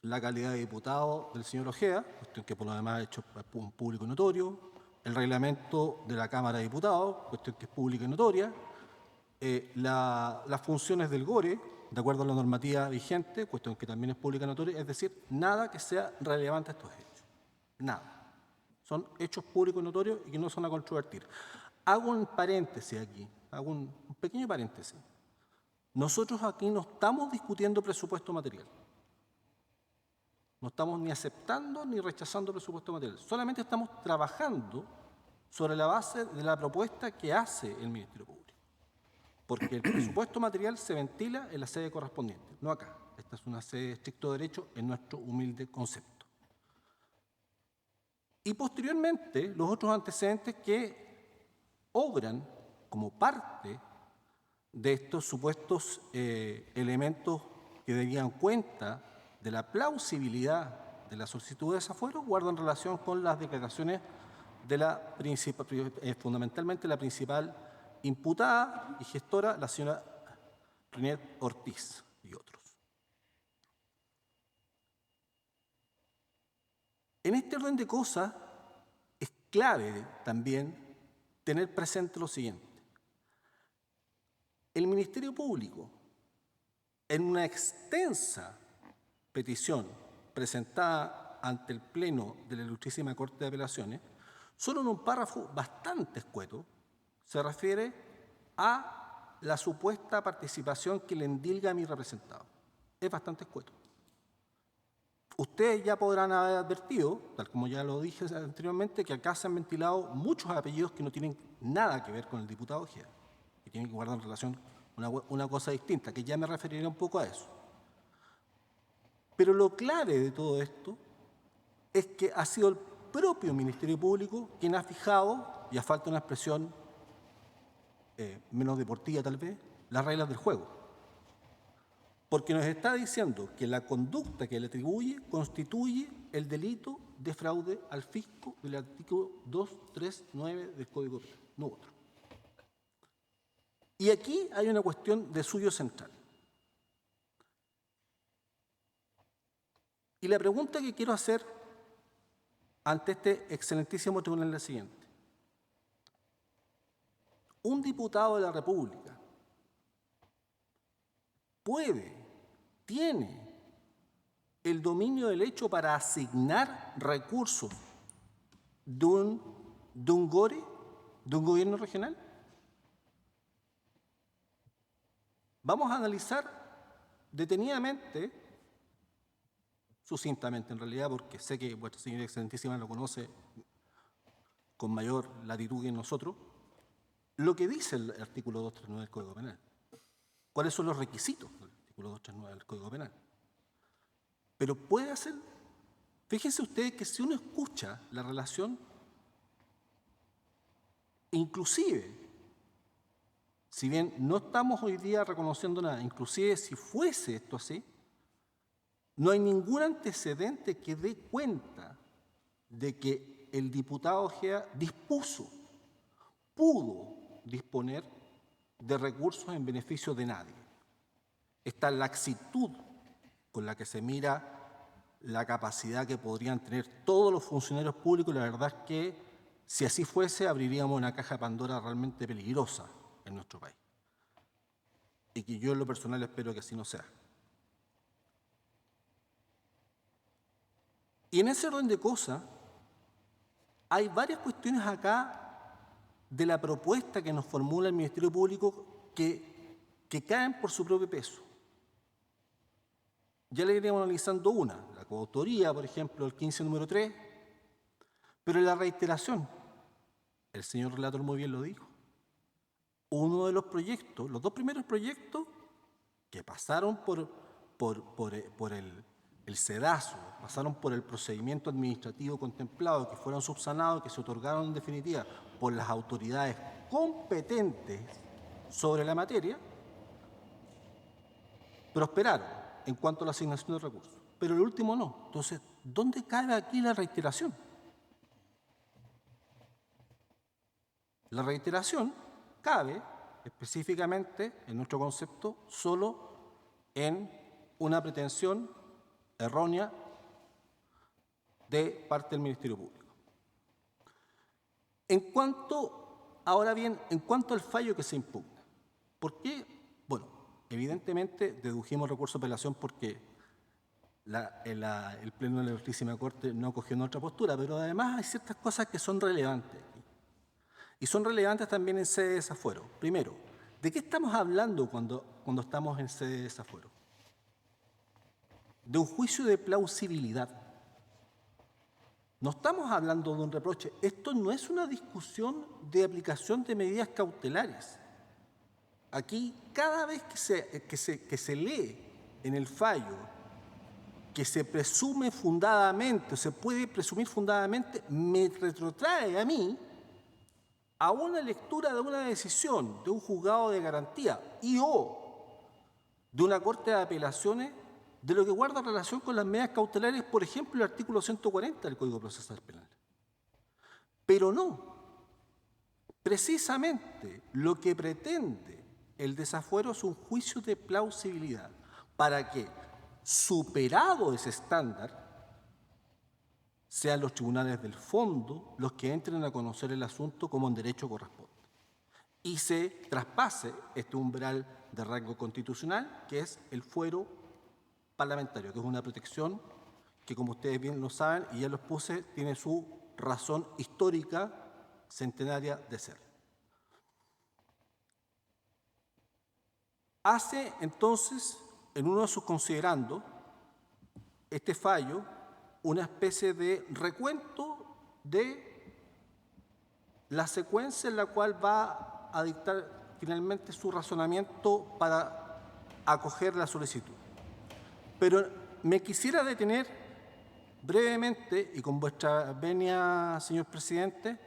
Speaker 3: la calidad de diputado del señor Ojeda, cuestión que por lo demás ha hecho público y notorio, el reglamento de la Cámara de Diputados, cuestión que es pública y notoria, las funciones del GORE, de acuerdo a la normativa vigente, cuestión que también es pública y notoria, es decir, nada que sea relevante a estos hechos. Nada. Son hechos públicos y notorios y que no son a controvertir. Hago un paréntesis aquí, hago un pequeño paréntesis. Nosotros aquí no estamos discutiendo presupuesto material. No estamos ni aceptando ni rechazando presupuesto material. Solamente estamos trabajando sobre la base de la propuesta que hace el Ministerio Público. Porque el presupuesto material se ventila en la sede correspondiente, no acá. Esta es una sede de estricto derecho en nuestro humilde concepto. Y posteriormente, los otros antecedentes que obran como parte de estos supuestos elementos que darían cuenta de la plausibilidad de la solicitud de desafuero, guardan relación con las declaraciones de fundamentalmente la principal imputada y gestora, la señora Riniet Ortiz y otros. En este orden de cosas es clave también tener presente lo siguiente. El Ministerio Público, en una extensa petición presentada ante el Pleno de la Ilustrísima Corte de Apelaciones, solo en un párrafo bastante escueto, se refiere a la supuesta participación que le endilga a mi representado. Es bastante escueto. Ustedes ya podrán haber advertido, tal como ya lo dije anteriormente, que acá se han ventilado muchos apellidos que no tienen nada que ver con el diputado Ojeda, que tienen que guardar en relación una cosa distinta, que ya me referiré un poco a eso. Pero lo clave de todo esto es que ha sido el propio Ministerio Público quien ha fijado, y a falta de una expresión menos deportiva tal vez, las reglas del juego. Porque nos está diciendo que la conducta que le atribuye constituye el delito de fraude al fisco del artículo 239 del Código Penal, no otro. Y aquí hay una cuestión de suyo central. Y la pregunta que quiero hacer ante este excelentísimo tribunal es la siguiente. Un diputado de la República tiene el dominio del hecho para asignar recursos de un GORE, de un gobierno regional. Vamos a analizar detenidamente, sucintamente en realidad, porque sé que vuestra señora excelentísima lo conoce con mayor latitud que nosotros, lo que dice el artículo 239 del Código Penal. ¿Cuáles son los requisitos del artículo 239 del Código Penal? Pero puede hacer, fíjense ustedes que si uno escucha la relación, inclusive, si bien no estamos hoy día reconociendo nada, inclusive si fuese esto así, no hay ningún antecedente que dé cuenta de que el diputado Ojeda pudo disponer de recursos en beneficio de nadie. Esta laxitud con la que se mira la capacidad que podrían tener todos los funcionarios públicos, la verdad es que si así fuese, abriríamos una caja de Pandora realmente peligrosa en nuestro país. Y que yo en lo personal espero que así no sea. Y en ese orden de cosas, hay varias cuestiones acá de la propuesta que nos formula el Ministerio Público que caen por su propio peso. Ya le iremos analizando una, la coautoría, por ejemplo, el 15 número 3, pero la reiteración, el señor relator muy bien lo dijo, uno de los proyectos, los dos primeros proyectos que pasaron por el sedazo, pasaron por el procedimiento administrativo contemplado, que fueron subsanados, que se otorgaron en definitiva por las autoridades competentes sobre la materia, prosperaron en cuanto a la asignación de recursos, pero el último no. Entonces, ¿dónde cabe aquí la reiteración? La reiteración cabe específicamente, en nuestro concepto, solo en una pretensión errónea de parte del Ministerio Público. Ahora bien, en cuanto al fallo que se impugna, ¿por qué? Bueno, evidentemente dedujimos recurso de apelación porque el Pleno de la Altísima Corte no acogió nuestra postura, pero además hay ciertas cosas que son relevantes. Y son relevantes también en sede de desafuero. Primero, ¿de qué estamos hablando cuando estamos en sede de desafuero? De un juicio de plausibilidad. No estamos hablando de un reproche. Esto no es una discusión de aplicación de medidas cautelares. Aquí, cada vez que se lee en el fallo que se presume fundadamente, o se puede presumir fundadamente, me retrotrae a mí a una lectura de una decisión de un juzgado de garantía o de una corte de apelaciones de lo que guarda relación con las medidas cautelares, por ejemplo, el artículo 140 del Código Procesal Penal. Pero no. Precisamente lo que pretende el desafuero es un juicio de plausibilidad para que, superado ese estándar, sean los tribunales del fondo los que entren a conocer el asunto como en derecho corresponde. Y se traspase este umbral de rango constitucional, que es el fuero parlamentario, que es una protección que, como ustedes bien lo saben, y ya los puse, tiene su razón histórica centenaria de ser. Hace entonces, en uno de sus considerandos, este fallo una especie de recuento de la secuencia en la cual va a dictar finalmente su razonamiento para acoger la solicitud. Pero me quisiera detener brevemente, y con vuestra venia, señor presidente,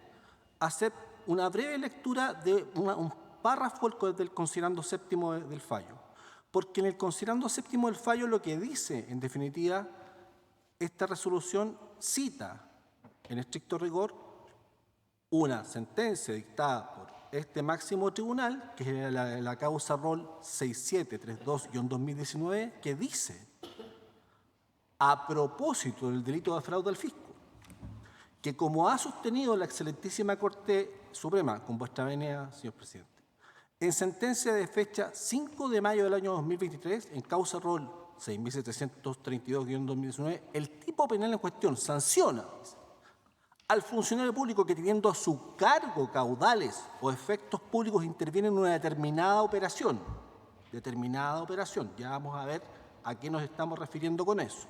Speaker 3: hacer una breve lectura de un párrafo del considerando séptimo del fallo. Porque en el considerando séptimo del fallo lo que dice, en definitiva, esta resolución cita, en estricto rigor, una sentencia dictada por este máximo tribunal, que es la causa ROL 6732-2019, que dice, a propósito del delito de fraude al fisco, que como ha sostenido la excelentísima Corte Suprema, con vuestra venia, señor presidente, en sentencia de fecha 5 de mayo del año 2023, en causa ROL 6732-2019, el tipo penal en cuestión sanciona al funcionario público que, teniendo a su cargo caudales o efectos públicos, interviene en una determinada operación, ya vamos a ver a qué nos estamos refiriendo con eso,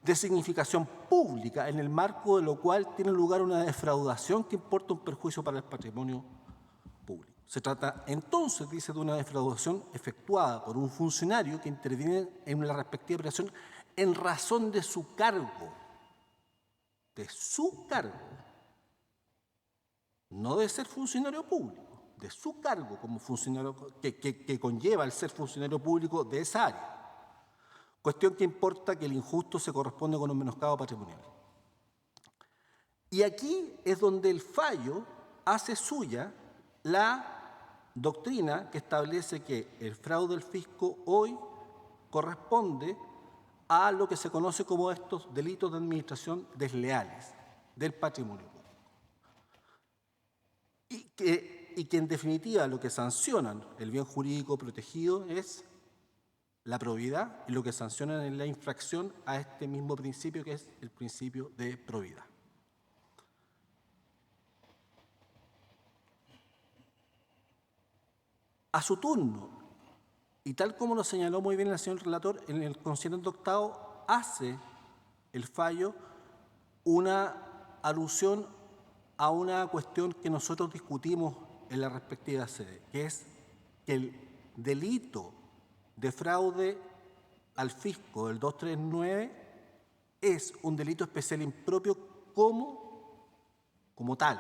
Speaker 3: de significación pública, en el marco de lo cual tiene lugar una defraudación que importa un perjuicio para el patrimonio público. Se trata entonces, dice, de una defraudación efectuada por un funcionario que interviene en la respectiva operación en razón de su cargo, no de ser funcionario público, de su cargo como funcionario que conlleva el ser funcionario público de esa área. Cuestión que importa que el injusto se corresponde con un menoscabo patrimonial. Y aquí es donde el fallo hace suya la doctrina que establece que el fraude al fisco hoy corresponde a lo que se conoce como estos delitos de administración desleales del patrimonio público. Y que en definitiva lo que sancionan el bien jurídico protegido es la probidad, y lo que sancionan es la infracción a este mismo principio, que es el principio de probidad. A su turno, y tal como lo señaló muy bien el señor relator, en el considerando octavo hace el fallo una alusión a una cuestión que nosotros discutimos en la respectiva sede, que es que el delito de fraude al fisco del 239 es un delito especial impropio como tal.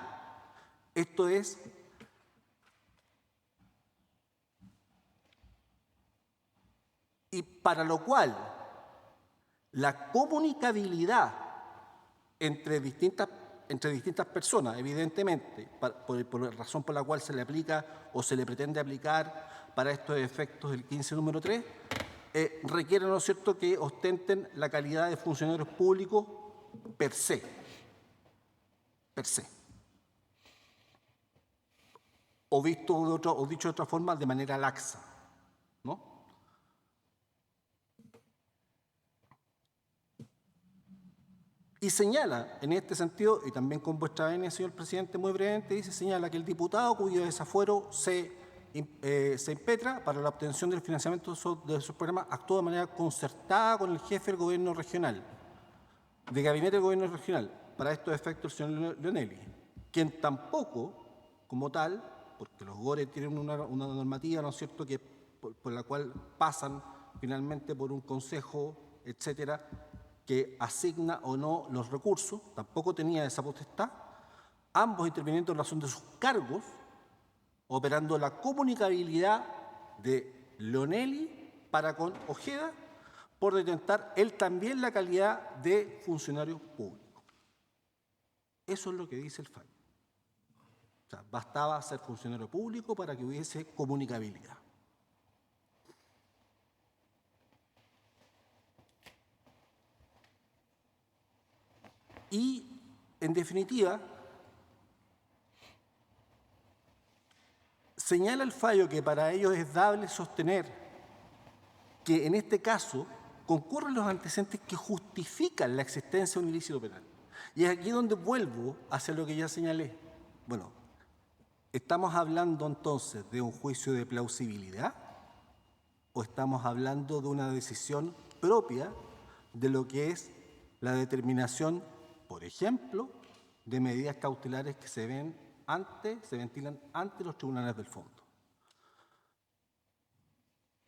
Speaker 3: Esto es y para lo cual la comunicabilidad entre distintas personas, evidentemente, por la razón por la cual se le aplica o se le pretende aplicar para estos efectos el 15 número 3, requiere, ¿no es cierto?, que ostenten la calidad de funcionarios públicos per se. O dicho de otra forma, de manera laxa, ¿no? Y señala, en este sentido, y también con vuestra venia, señor presidente, muy brevemente, señala que el diputado cuyo desafuero se impetra para la obtención del financiamiento de sus programas actúa de manera concertada con el jefe del gobierno regional, de gabinete del gobierno regional, para estos efectos el señor Leonelli, quien tampoco, como tal, porque los GORE tienen una normativa, ¿no es cierto?, que por la cual pasan finalmente por un consejo, etcétera, que asigna o no los recursos, tampoco tenía esa potestad, ambos interviniendo en razón de sus cargos, operando la comunicabilidad de Leonelli para con Ojeda, por detentar él también la calidad de funcionario público. Eso es lo que dice el fallo. O sea, bastaba ser funcionario público para que hubiese comunicabilidad. Y, en definitiva, señala el fallo que para ellos es dable sostener que en este caso concurren los antecedentes que justifican la existencia de un ilícito penal. Y es aquí donde vuelvo hacia lo que ya señalé. Bueno, ¿estamos hablando entonces de un juicio de plausibilidad o estamos hablando de una decisión propia de lo que es la determinación, por ejemplo, de medidas cautelares que se ventilan ante los tribunales del fondo.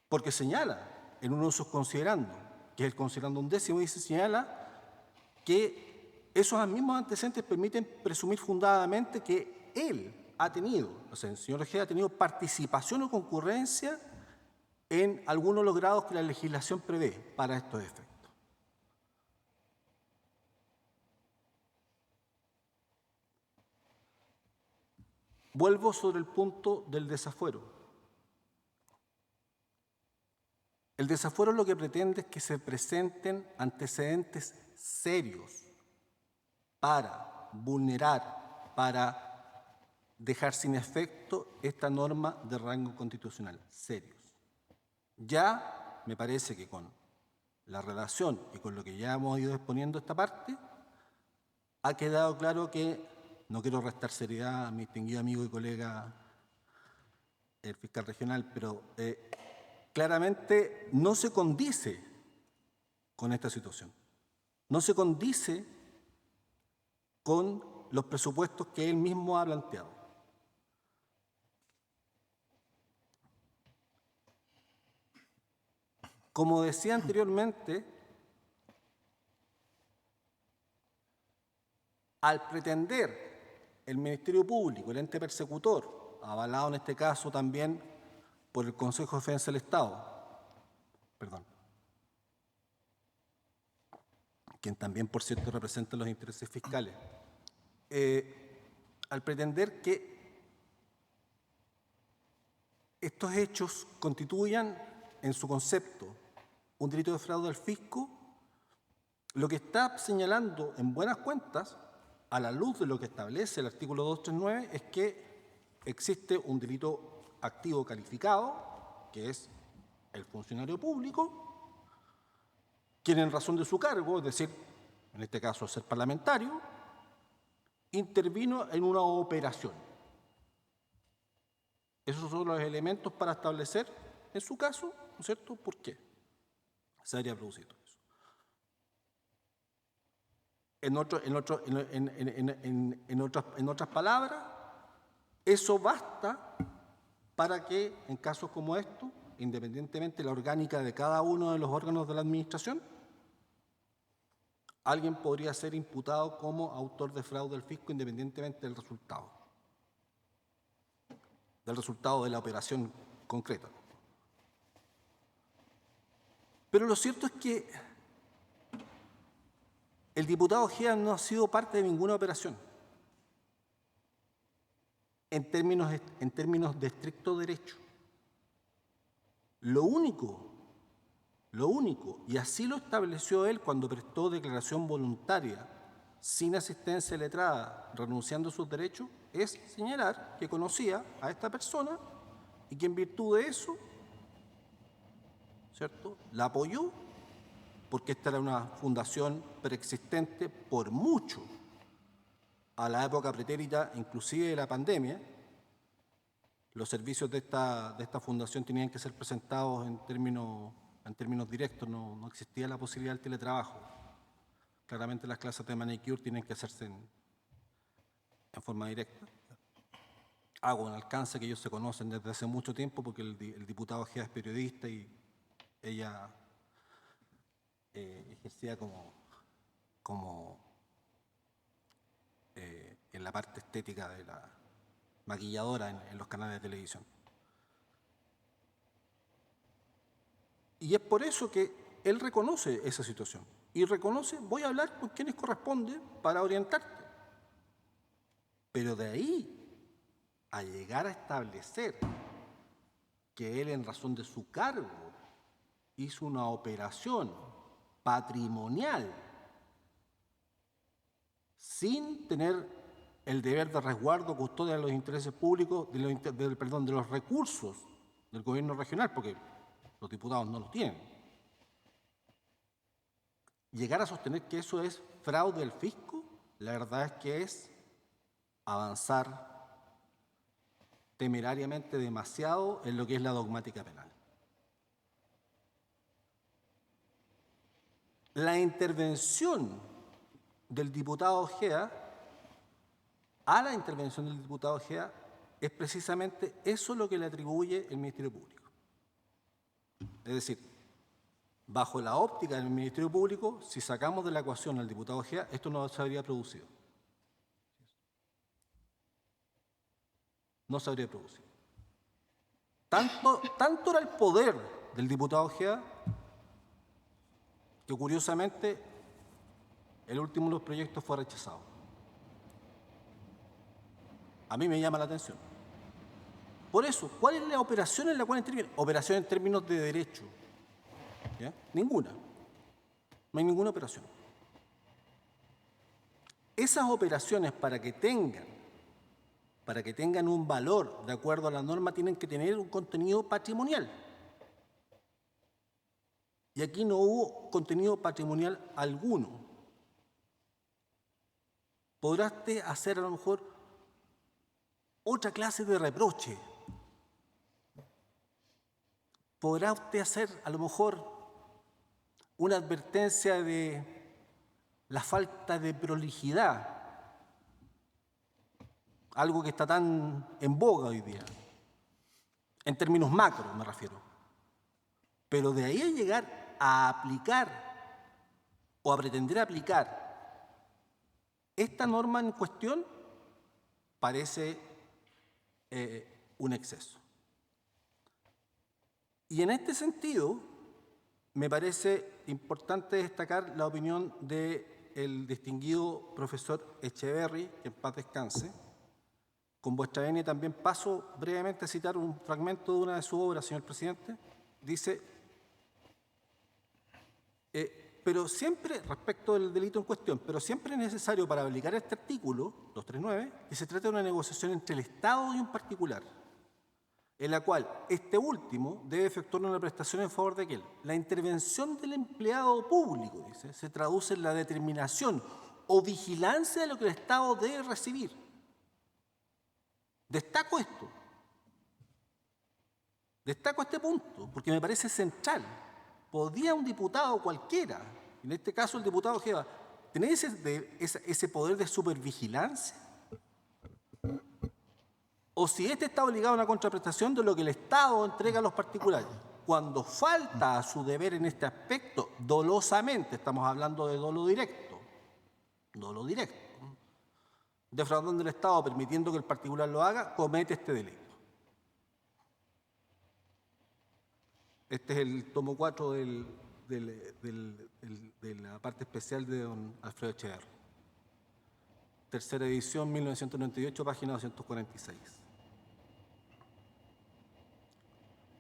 Speaker 3: Porque señala en uno de sus considerandos, que es el considerando 11º, señala que esos mismos antecedentes permiten presumir fundadamente que él ha tenido, o sea, el señor Ojeda ha tenido participación o concurrencia en algunos de los grados que la legislación prevé para estos efectos. Vuelvo sobre el punto del desafuero. El desafuero lo que pretende es que se presenten antecedentes serios para vulnerar, para dejar sin efecto esta norma de rango constitucional, serios. Ya me parece que con la relación y con lo que ya hemos ido exponiendo esta parte, ha quedado claro que no quiero restar seriedad a mi distinguido amigo y colega, el fiscal regional, pero claramente no se condice con esta situación. No se condice con los presupuestos que él mismo ha planteado. Como decía anteriormente, al pretender el Ministerio Público, el ente persecutor, avalado en este caso también por el Consejo de Defensa del Estado, quien también, por cierto, representa los intereses fiscales, al pretender que estos hechos constituyan, en su concepto, un delito de fraude al fisco, lo que está señalando en buenas cuentas, a la luz de lo que establece el artículo 239, es que existe un delito activo calificado, que es el funcionario público, quien en razón de su cargo, es decir, en este caso ser parlamentario, intervino en una operación. Esos son los elementos para establecer, en su caso, ¿no es cierto?, por qué se habría producido eso. En otras palabras, eso basta para que, en casos como estos, independientemente de la orgánica de cada uno de los órganos de la Administración, alguien podría ser imputado como autor de fraude al fisco independientemente del resultado de la operación concreta. Pero lo cierto es que el diputado Ojeda no ha sido parte de ninguna operación en términos de estricto derecho. Lo único, y así lo estableció él cuando prestó declaración voluntaria, sin asistencia letrada, renunciando a sus derechos, es señalar que conocía a esta persona y que en virtud de eso, ¿cierto?, la apoyó, porque esta era una fundación preexistente por mucho a la época pretérita, inclusive de la pandemia. Los servicios de esta fundación tenían que ser presentados en términos directos, no existía la posibilidad del teletrabajo. Claramente las clases de manicure tienen que hacerse en forma directa. Hago un alcance que ellos se conocen desde hace mucho tiempo porque el diputado Ojeda es periodista y ella ejercía como en la parte estética de la maquilladora en los canales de televisión. Y es por eso que él reconoce esa situación. Y reconoce, voy a hablar con quienes corresponde para orientarte. Pero de ahí a llegar a establecer que él en razón de su cargo hizo una operación patrimonial sin tener el deber de resguardo, custodia de los intereses públicos, de los recursos del gobierno regional, porque los diputados no los tienen. Llegar a sostener que eso es fraude al fisco, la verdad es que es avanzar temerariamente demasiado en lo que es la dogmática penal. la intervención del diputado Ojeda, a la intervención del diputado Ojeda, es precisamente eso lo que le atribuye el Ministerio Público. Es decir, bajo la óptica del Ministerio Público, si sacamos de la ecuación al diputado Ojeda, esto no se habría producido. No se habría producido. Tanto era el poder del diputado Ojeda que curiosamente el último de los proyectos fue rechazado. A mí me llama la atención. Por eso, ¿cuál es la operación en la cual interviene? Operación en términos de derecho. ¿Ya? Ninguna. No hay ninguna operación. Esas operaciones para que tengan un valor de acuerdo a la norma tienen que tener un contenido patrimonial. Y aquí no hubo contenido patrimonial alguno. Podrá usted hacer a lo mejor otra clase de reproche. Podrá usted hacer a lo mejor una advertencia de la falta de prolijidad, algo que está tan en boga hoy día, en términos macro me refiero. Pero de ahí a llegar a aplicar o a pretender aplicar esta norma en cuestión, parece un exceso. Y en este sentido, me parece importante destacar la opinión del distinguido profesor Echeverry, que en paz descanse. Con vuestra venia también paso brevemente a citar un fragmento de una de sus obras, señor presidente. Dice, pero siempre, respecto del delito en cuestión, pero siempre es necesario para aplicar este artículo, 239, que se trate de una negociación entre el Estado y un particular, en la cual este último debe efectuar una prestación en favor de aquel. La intervención del empleado público, dice, se traduce en la determinación o vigilancia de lo que el Estado debe recibir. Destaco esto. Destaco este punto, porque me parece central. ¿Podría un diputado cualquiera, en este caso el diputado Ojeda, tener ese poder de supervigilancia? O si éste está obligado a una contraprestación de lo que el Estado entrega a los particulares, cuando falta a su deber en este aspecto, dolosamente, estamos hablando de dolo directo, defraudando al Estado, permitiendo que el particular lo haga, comete este delito. Este es el tomo 4 de la parte especial de don Alfredo Echeverri. Tercera edición, 1998, página 246.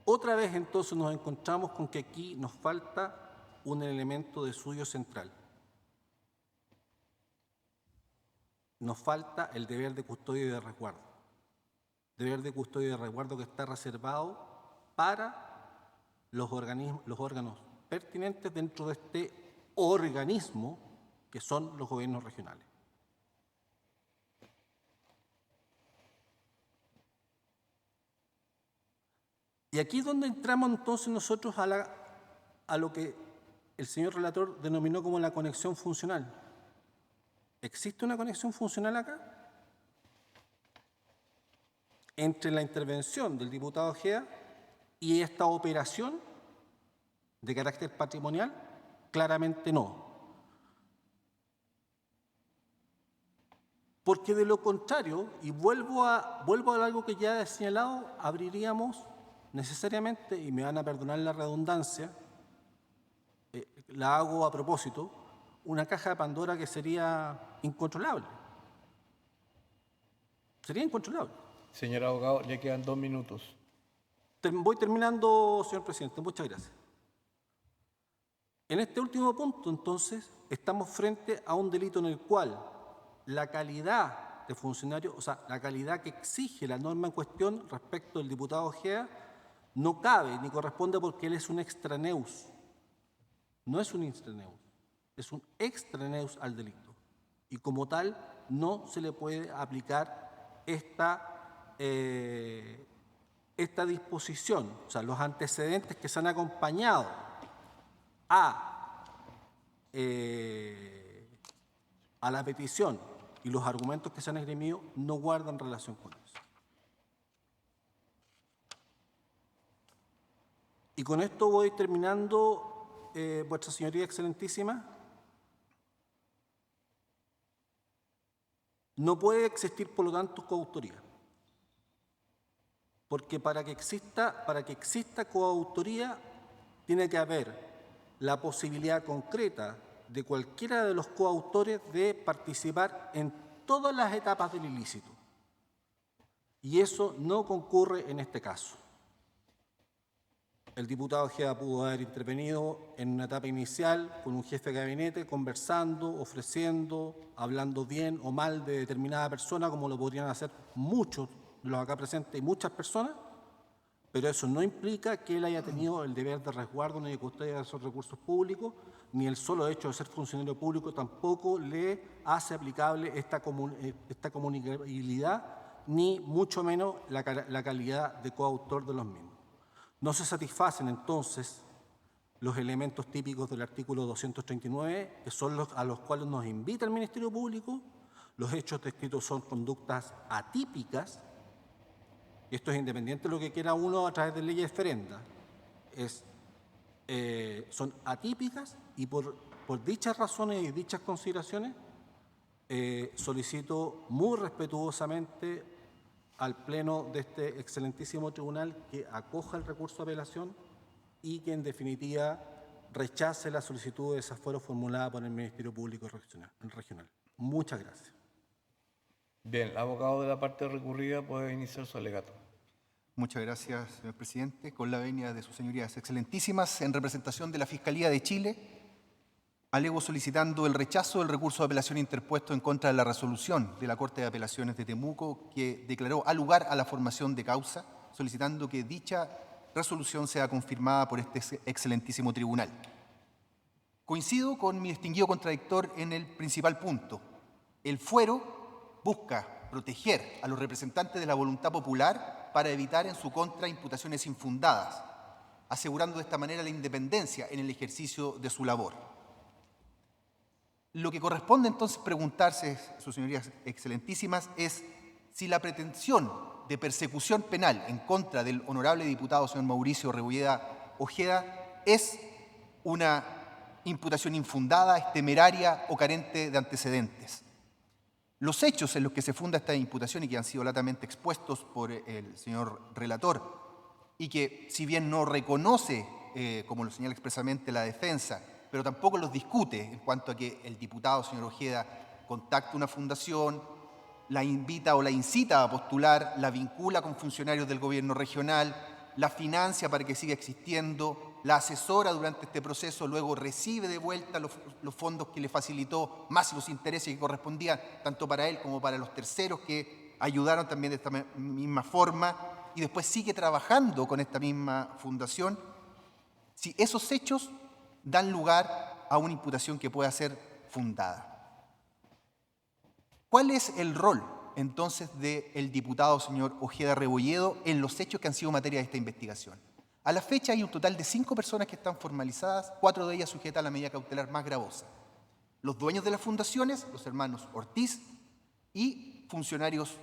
Speaker 3: Otra vez entonces nos encontramos con que aquí nos falta un elemento de suyo central. Nos falta el deber de custodia y de resguardo. Deber de custodia y de resguardo que está reservado para los órganos pertinentes dentro de este organismo que son los gobiernos regionales. Y aquí es donde entramos entonces nosotros a lo que el señor relator denominó como la conexión funcional. ¿Existe una conexión funcional acá? Entre la intervención del diputado Ojeda y esta operación de carácter patrimonial, claramente no. Porque de lo contrario, y vuelvo a algo que ya he señalado, abriríamos necesariamente, y me van a perdonar la redundancia, la hago a propósito, una caja de Pandora que sería incontrolable. Sería incontrolable.
Speaker 2: Señor abogado, le quedan 2 minutos.
Speaker 3: Voy terminando, señor presidente. Muchas gracias. En este último punto, entonces, estamos frente a un delito en el cual la calidad de funcionario, o sea, la calidad que exige la norma en cuestión respecto del diputado Ojeda, no cabe ni corresponde porque él es un extraneus. No es un intraneus, es un extraneus al delito. Y como tal, no se le puede aplicar esta disposición, o sea, los antecedentes que se han acompañado a a la petición y los argumentos que se han esgrimido no guardan relación con eso. Y con esto voy terminando, Vuestra Señoría Excelentísima. No puede existir, por lo tanto, coautoría. Porque para que exista coautoría, tiene que haber la posibilidad concreta de cualquiera de los coautores de participar en todas las etapas del ilícito. Y eso no concurre en este caso. El diputado Ojeda pudo haber intervenido en una etapa inicial con un jefe de gabinete, conversando, ofreciendo, hablando bien o mal de determinada persona, como lo podrían hacer muchos de los acá presentes y muchas personas, pero eso no implica que él haya tenido el deber de resguardo ni de custodia de esos recursos públicos, ni el solo hecho de ser funcionario público tampoco le hace aplicable esta comunicabilidad, ni mucho menos la calidad de coautor de los mismos. No se satisfacen entonces los elementos típicos del artículo 239, que son a los cuales nos invita el Ministerio Público. Los hechos descritos son conductas atípicas, y esto es independiente de lo que quiera uno a través de leyes diferendas. Son atípicas y por dichas razones y dichas consideraciones solicito muy respetuosamente al Pleno de este excelentísimo tribunal que acoja el recurso de apelación y que, en definitiva, rechace la solicitud de desafuero formulada por el Ministerio Público Regional. Muchas gracias.
Speaker 2: Bien, el abogado de la parte recurrida puede iniciar su alegato.
Speaker 4: Muchas gracias, señor presidente. Con la venia de sus señorías excelentísimas, en representación de la Fiscalía de Chile, alego solicitando el rechazo del recurso de apelación interpuesto en contra de la resolución de la Corte de Apelaciones de Temuco, que declaró al lugar a la formación de causa, solicitando que dicha resolución sea confirmada por este excelentísimo tribunal. Coincido con mi distinguido contradictor en el principal punto. El fuero busca proteger a los representantes de la voluntad popular para evitar en su contra imputaciones infundadas, asegurando de esta manera la independencia en el ejercicio de su labor. Lo que corresponde entonces preguntarse, sus señorías excelentísimas, es si la pretensión de persecución penal en contra del honorable diputado señor Mauricio Rebolledo Ojeda es una imputación infundada, es temeraria o carente de antecedentes. Los hechos en los que se funda esta imputación y que han sido latamente expuestos por el señor relator y que, si bien no reconoce, como lo señala expresamente la defensa, pero tampoco los discute en cuanto a que el diputado, señor Ojeda, contacta una fundación, la invita o la incita a postular, la vincula con funcionarios del gobierno regional, la financia para que siga existiendo, la asesora durante este proceso, luego recibe de vuelta los fondos que le facilitó, más los intereses que correspondían tanto para él como para los terceros que ayudaron también de esta misma forma, y después sigue trabajando con esta misma fundación. Si esos hechos dan lugar a una imputación que pueda ser fundada. ¿Cuál es el rol, entonces, del diputado señor Ojeda Rebolledo en los hechos que han sido materia de esta investigación? A la fecha hay un total de 5 personas que están formalizadas, 4 de ellas sujetas a la medida cautelar más gravosa. Los dueños de las fundaciones, los hermanos Ortiz, y funcionarios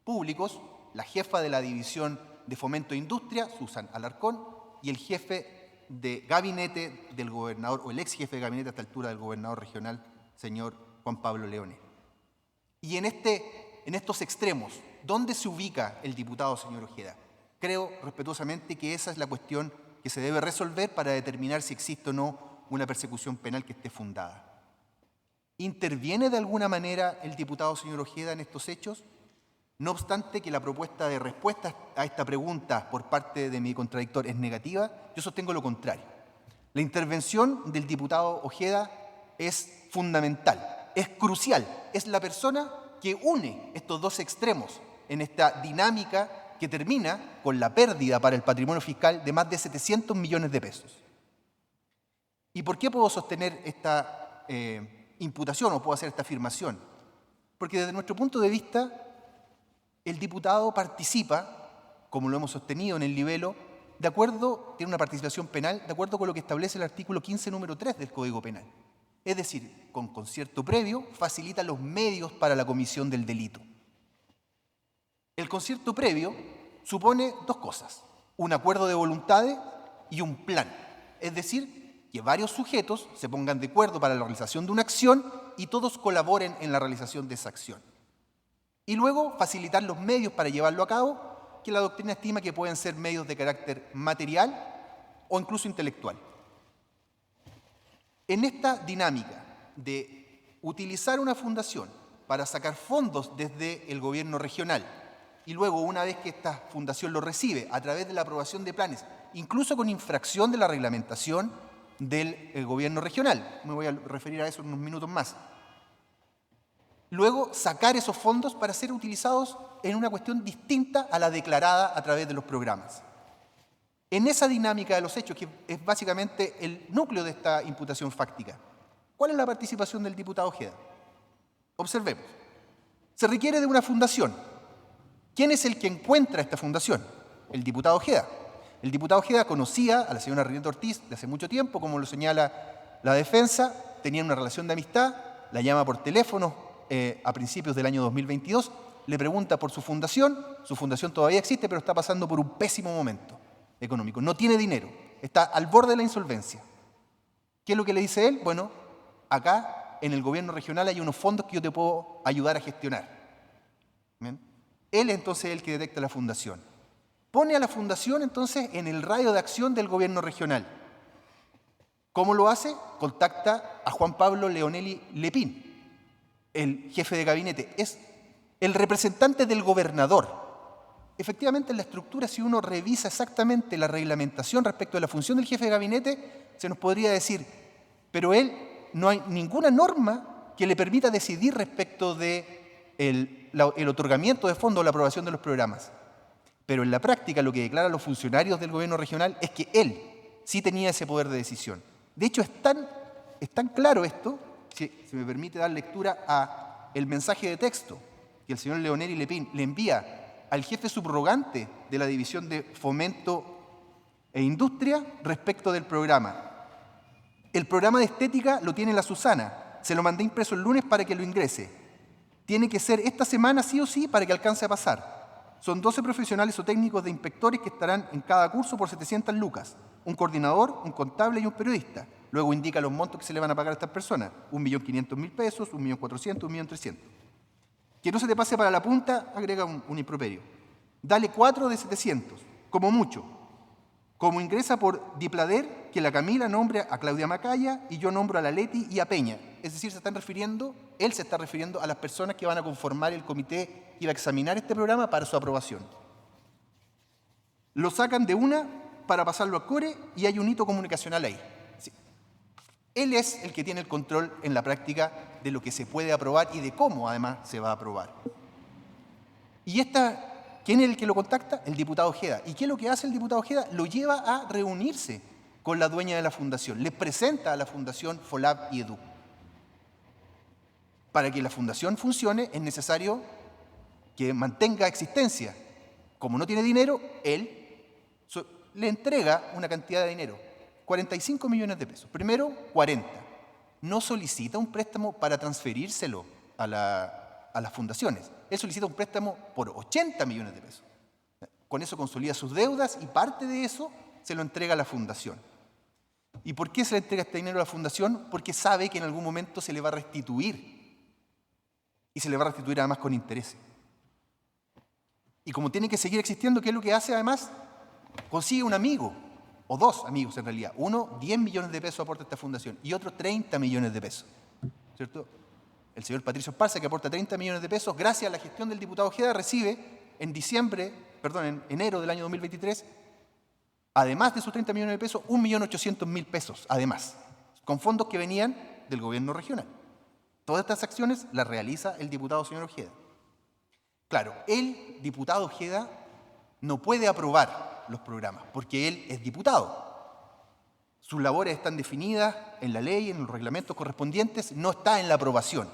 Speaker 4: públicos, la jefa de la División de Fomento e Industria, Susan Alarcón, y el jefe de gabinete del gobernador, o el ex jefe de gabinete a esta altura del gobernador regional, señor Juan Pablo Leone. Y en estos extremos, ¿dónde se ubica el diputado señor Ojeda? Creo respetuosamente que esa es la cuestión que se debe resolver para determinar si existe o no una persecución penal que esté fundada. ¿Interviene de alguna manera el diputado señor Ojeda en estos hechos? No obstante que la propuesta de respuesta a esta pregunta por parte de mi contradictor es negativa, yo sostengo lo contrario. La intervención del diputado Ojeda es fundamental, es crucial, es la persona que une estos dos extremos en esta dinámica que termina con la pérdida para el patrimonio fiscal de más de 700 millones de pesos. ¿Y por qué puedo sostener esta imputación o puedo hacer esta afirmación? Porque desde nuestro punto de vista, el diputado participa, como lo hemos sostenido en el libelo, tiene una participación penal de acuerdo con lo que establece el artículo 15, número 3 del Código Penal. Es decir, con concierto previo facilita los medios para la comisión del delito. El concierto previo supone dos cosas: un acuerdo de voluntades y un plan. Es decir, que varios sujetos se pongan de acuerdo para la realización de una acción y todos colaboren en la realización de esa acción. Y luego facilitar los medios para llevarlo a cabo, que la doctrina estima que pueden ser medios de carácter material o incluso intelectual. En esta dinámica de utilizar una fundación para sacar fondos desde el gobierno regional y luego, una vez que esta fundación lo recibe a través de la aprobación de planes, incluso con infracción de la reglamentación del gobierno regional, me voy a referir a eso en unos minutos más, luego sacar esos fondos para ser utilizados en una cuestión distinta a la declarada a través de los programas. En esa dinámica de los hechos, que es básicamente el núcleo de esta imputación fáctica, ¿cuál es la participación del diputado Ojeda? Observemos. Se requiere de una fundación. ¿Quién es el que encuentra esta fundación? El diputado Ojeda. El diputado Ojeda conocía a la señora Rita Ortiz de hace mucho tiempo, como lo señala la defensa, tenían una relación de amistad, la llama por teléfono a principios del año 2022, le pregunta por su fundación todavía existe, pero está pasando por un pésimo momento económico, no tiene dinero, está al borde de la insolvencia. ¿Qué es lo que le dice él? Bueno, acá en el gobierno regional hay unos fondos que yo te puedo ayudar a gestionar. ¿Bien? Él entonces es el que detecta la fundación. Pone a la fundación entonces en el radio de acción del gobierno regional. ¿Cómo lo hace? Contacta a Juan Pablo Leonelli Lepín, el jefe de gabinete. Es el representante del gobernador. Efectivamente, en la estructura, si uno revisa exactamente la reglamentación respecto de la función del jefe de gabinete, se nos podría decir, pero él no hay ninguna norma que le permita decidir respecto de el otorgamiento de fondos o la aprobación de los programas. Pero en la práctica lo que declaran los funcionarios del gobierno regional es que él sí tenía ese poder de decisión. De hecho, es tan claro esto, si me permite dar lectura a el mensaje de texto que el señor Leonelli Lepín le envía al jefe subrogante de la División de Fomento e Industria respecto del programa. El programa de estética lo tiene la Susana. Se lo mandé impreso el lunes para que lo ingrese. Tiene que ser esta semana sí o sí para que alcance a pasar. Son 12 profesionales o técnicos de inspectores que estarán en cada curso por 700 lucas. Un coordinador, un contable y un periodista. Luego indica los montos que se le van a pagar a estas personas. 1.500.000 pesos, 1.400.000, 1.300.000. Que no se te pase para la punta, agrega un improperio. Dale 4 de 700, como mucho. Como ingresa por Diplader, que la Camila nombre a Claudia Macaya y yo nombro a la Leti y a Peña. Es decir, él se está refiriendo a las personas que van a conformar el comité que va a examinar este programa para su aprobación. Lo sacan de una para pasarlo a Core y hay un hito comunicacional ahí. Sí. Él es el que tiene el control en la práctica de lo que se puede aprobar y de cómo además se va a aprobar. Y ¿quién es el que lo contacta? El diputado Ojeda. ¿Y qué es lo que hace el diputado Ojeda? Lo lleva a reunirse con la dueña de la fundación. Le presenta a la fundación FOLAB y EDU. Para que la fundación funcione es necesario que mantenga existencia. Como no tiene dinero, él le entrega una cantidad de dinero, 45 millones de pesos. Primero, 40. No solicita un préstamo para transferírselo a las fundaciones. Él solicita un préstamo por 80 millones de pesos. Con eso consolida sus deudas y parte de eso se lo entrega a la fundación. ¿Y por qué se le entrega este dinero a la fundación? Porque sabe que en algún momento se le va a restituir. Y se le va a restituir además con intereses. Y como tiene que seguir existiendo, ¿qué es lo que hace además? Consigue un amigo, o dos amigos en realidad. Uno, 10 millones de pesos aporta a esta fundación y otro, 30 millones de pesos. ¿Cierto? El señor Patricio Esparza, que aporta 30 millones de pesos, gracias a la gestión del diputado Ojeda, recibe en enero del año 2023, además de sus 30 millones de pesos, 1.800.000 pesos, además, con fondos que venían del gobierno regional. Todas estas acciones las realiza el diputado señor Ojeda. Claro, el diputado Ojeda no puede aprobar los programas, porque él es diputado. Sus labores están definidas en la ley, en los reglamentos correspondientes, no está en la aprobación.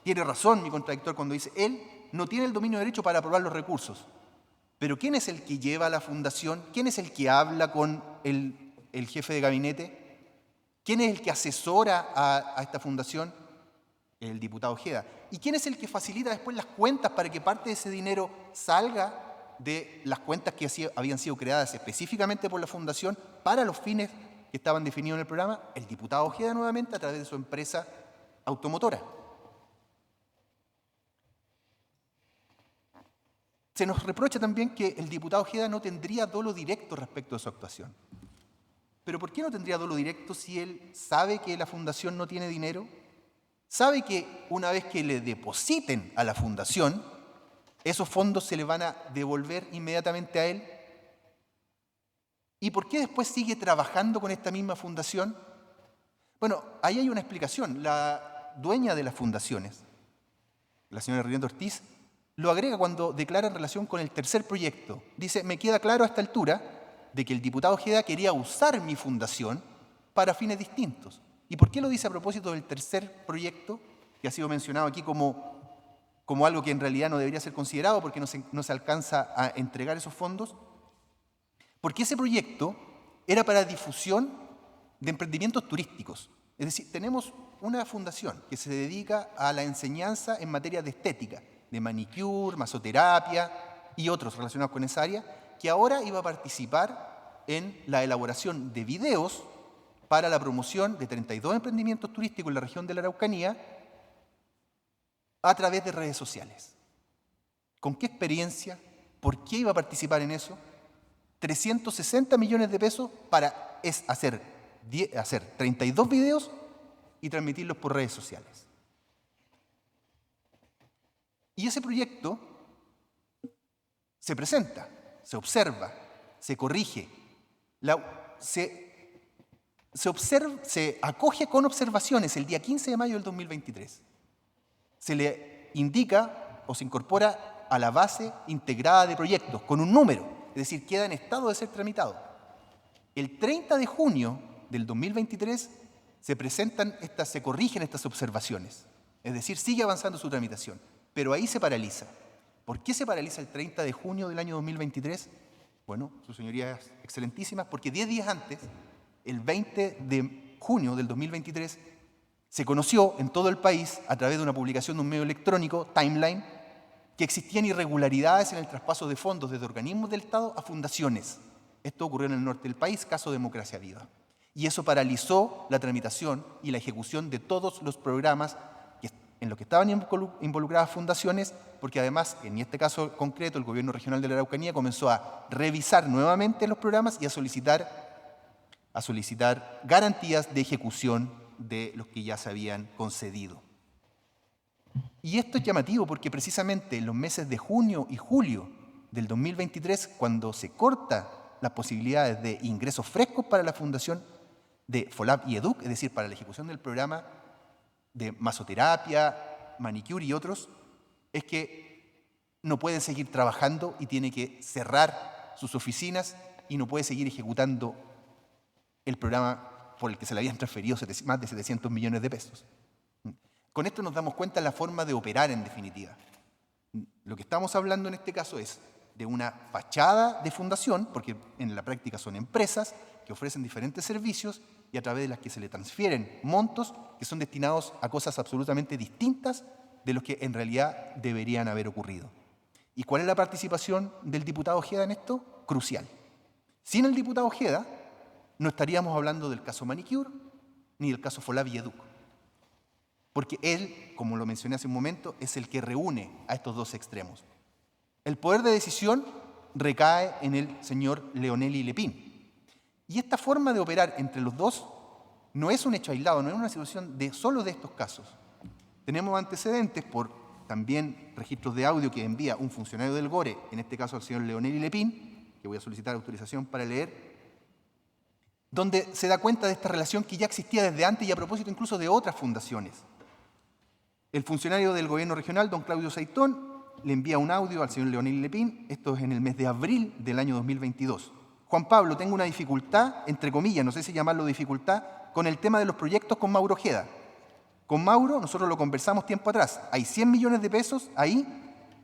Speaker 4: Tiene razón mi contradictor cuando dice, él no tiene el dominio de derecho para aprobar los recursos. Pero ¿quién es el que lleva a la fundación? ¿Quién es el que habla con el jefe de gabinete? ¿Quién es el que asesora a esta fundación? El diputado Ojeda. ¿Y quién es el que facilita después las cuentas para que parte de ese dinero salga de las cuentas que habían sido creadas específicamente por la fundación para los fines que estaban definidos en el programa? El diputado Ojeda nuevamente a través de su empresa automotora. Se nos reprocha también que el diputado Ojeda no tendría dolo directo respecto de su actuación. ¿Pero por qué no tendría dolo directo si él sabe que la fundación no tiene dinero? ¿Sabe que una vez que le depositen a la fundación, esos fondos se le van a devolver inmediatamente a él? ¿Y por qué después sigue trabajando con esta misma fundación? Bueno, ahí hay una explicación. La dueña de las fundaciones, la señora Rionda Ortiz, lo agrega cuando declara en relación con el tercer proyecto. Dice, me queda claro a esta altura de que el diputado Ojeda quería usar mi fundación para fines distintos. ¿Y por qué lo dice a propósito del tercer proyecto, que ha sido mencionado aquí como algo que en realidad no debería ser considerado porque no se alcanza a entregar esos fondos? Porque ese proyecto era para difusión de emprendimientos turísticos. Es decir, tenemos una fundación que se dedica a la enseñanza en materia de estética, de manicure, masoterapia y otros relacionados con esa área, que ahora iba a participar en la elaboración de videos para la promoción de 32 emprendimientos turísticos en la región de la Araucanía a través de redes sociales. ¿Con qué experiencia? ¿Por qué iba a participar en eso? 360 millones de pesos para hacer 32 videos y transmitirlos por redes sociales. Y ese proyecto se presenta, se observa, se corrige, se acoge con observaciones el día 15 de mayo del 2023. Se le indica o se incorpora a la base integrada de proyectos con un número, es decir, queda en estado de ser tramitado. El 30 de junio del 2023 se corrigen estas observaciones, es decir, sigue avanzando su tramitación, pero ahí se paraliza. ¿Por qué se paraliza el 30 de junio del año 2023? Bueno, sus señorías excelentísimas, porque 10 días antes, el 20 de junio del 2023, se conoció en todo el país, a través de una publicación de un medio electrónico, Timeline, que existían irregularidades en el traspaso de fondos desde organismos del Estado a fundaciones. Esto ocurrió en el norte del país, caso Democracia Viva. Y eso paralizó la tramitación y la ejecución de todos los programas en los que estaban involucradas fundaciones, porque además, en este caso concreto, el Gobierno Regional de la Araucanía comenzó a revisar nuevamente los programas y a solicitar garantías de ejecución de los que ya se habían concedido. Y esto es llamativo porque precisamente en los meses de junio y julio del 2023, cuando se corta las posibilidades de ingresos frescos para la fundación de FOLAP y EDUC, es decir, para la ejecución del programa de masoterapia, manicure y otros, es que no pueden seguir trabajando y tiene que cerrar sus oficinas y no puede seguir ejecutando el programa por el que se le habían transferido más de 700 millones de pesos. Con esto nos damos cuenta de la forma de operar en definitiva. Lo que estamos hablando en este caso es de una fachada de fundación, porque en la práctica son empresas que ofrecen diferentes servicios y a través de las que se le transfieren montos que son destinados a cosas absolutamente distintas de los que en realidad deberían haber ocurrido. ¿Y cuál es la participación del diputado Ojeda en esto? Crucial. Sin el diputado Ojeda no estaríamos hablando del caso Manicure ni del caso FOLAP y EDUC. Porque él, como lo mencioné hace un momento, es el que reúne a estos dos extremos. El poder de decisión recae en el señor Leonelli Lepín. Y esta forma de operar entre los dos no es un hecho aislado, no es una situación solo de estos casos. Tenemos antecedentes por también registros de audio que envía un funcionario del GORE, en este caso al señor Leonelli Lepín, que voy a solicitar autorización para leer, donde se da cuenta de esta relación que ya existía desde antes y a propósito incluso de otras fundaciones. El funcionario del gobierno regional, don Claudio Seitón, le envía un audio al señor Leonelli Lepín, esto es en el mes de abril del año 2022. Juan Pablo, tengo una dificultad, entre comillas, no sé si llamarlo dificultad, con el tema de los proyectos con Mauro Ojeda. Con Mauro nosotros lo conversamos tiempo atrás. Hay 100 millones de pesos ahí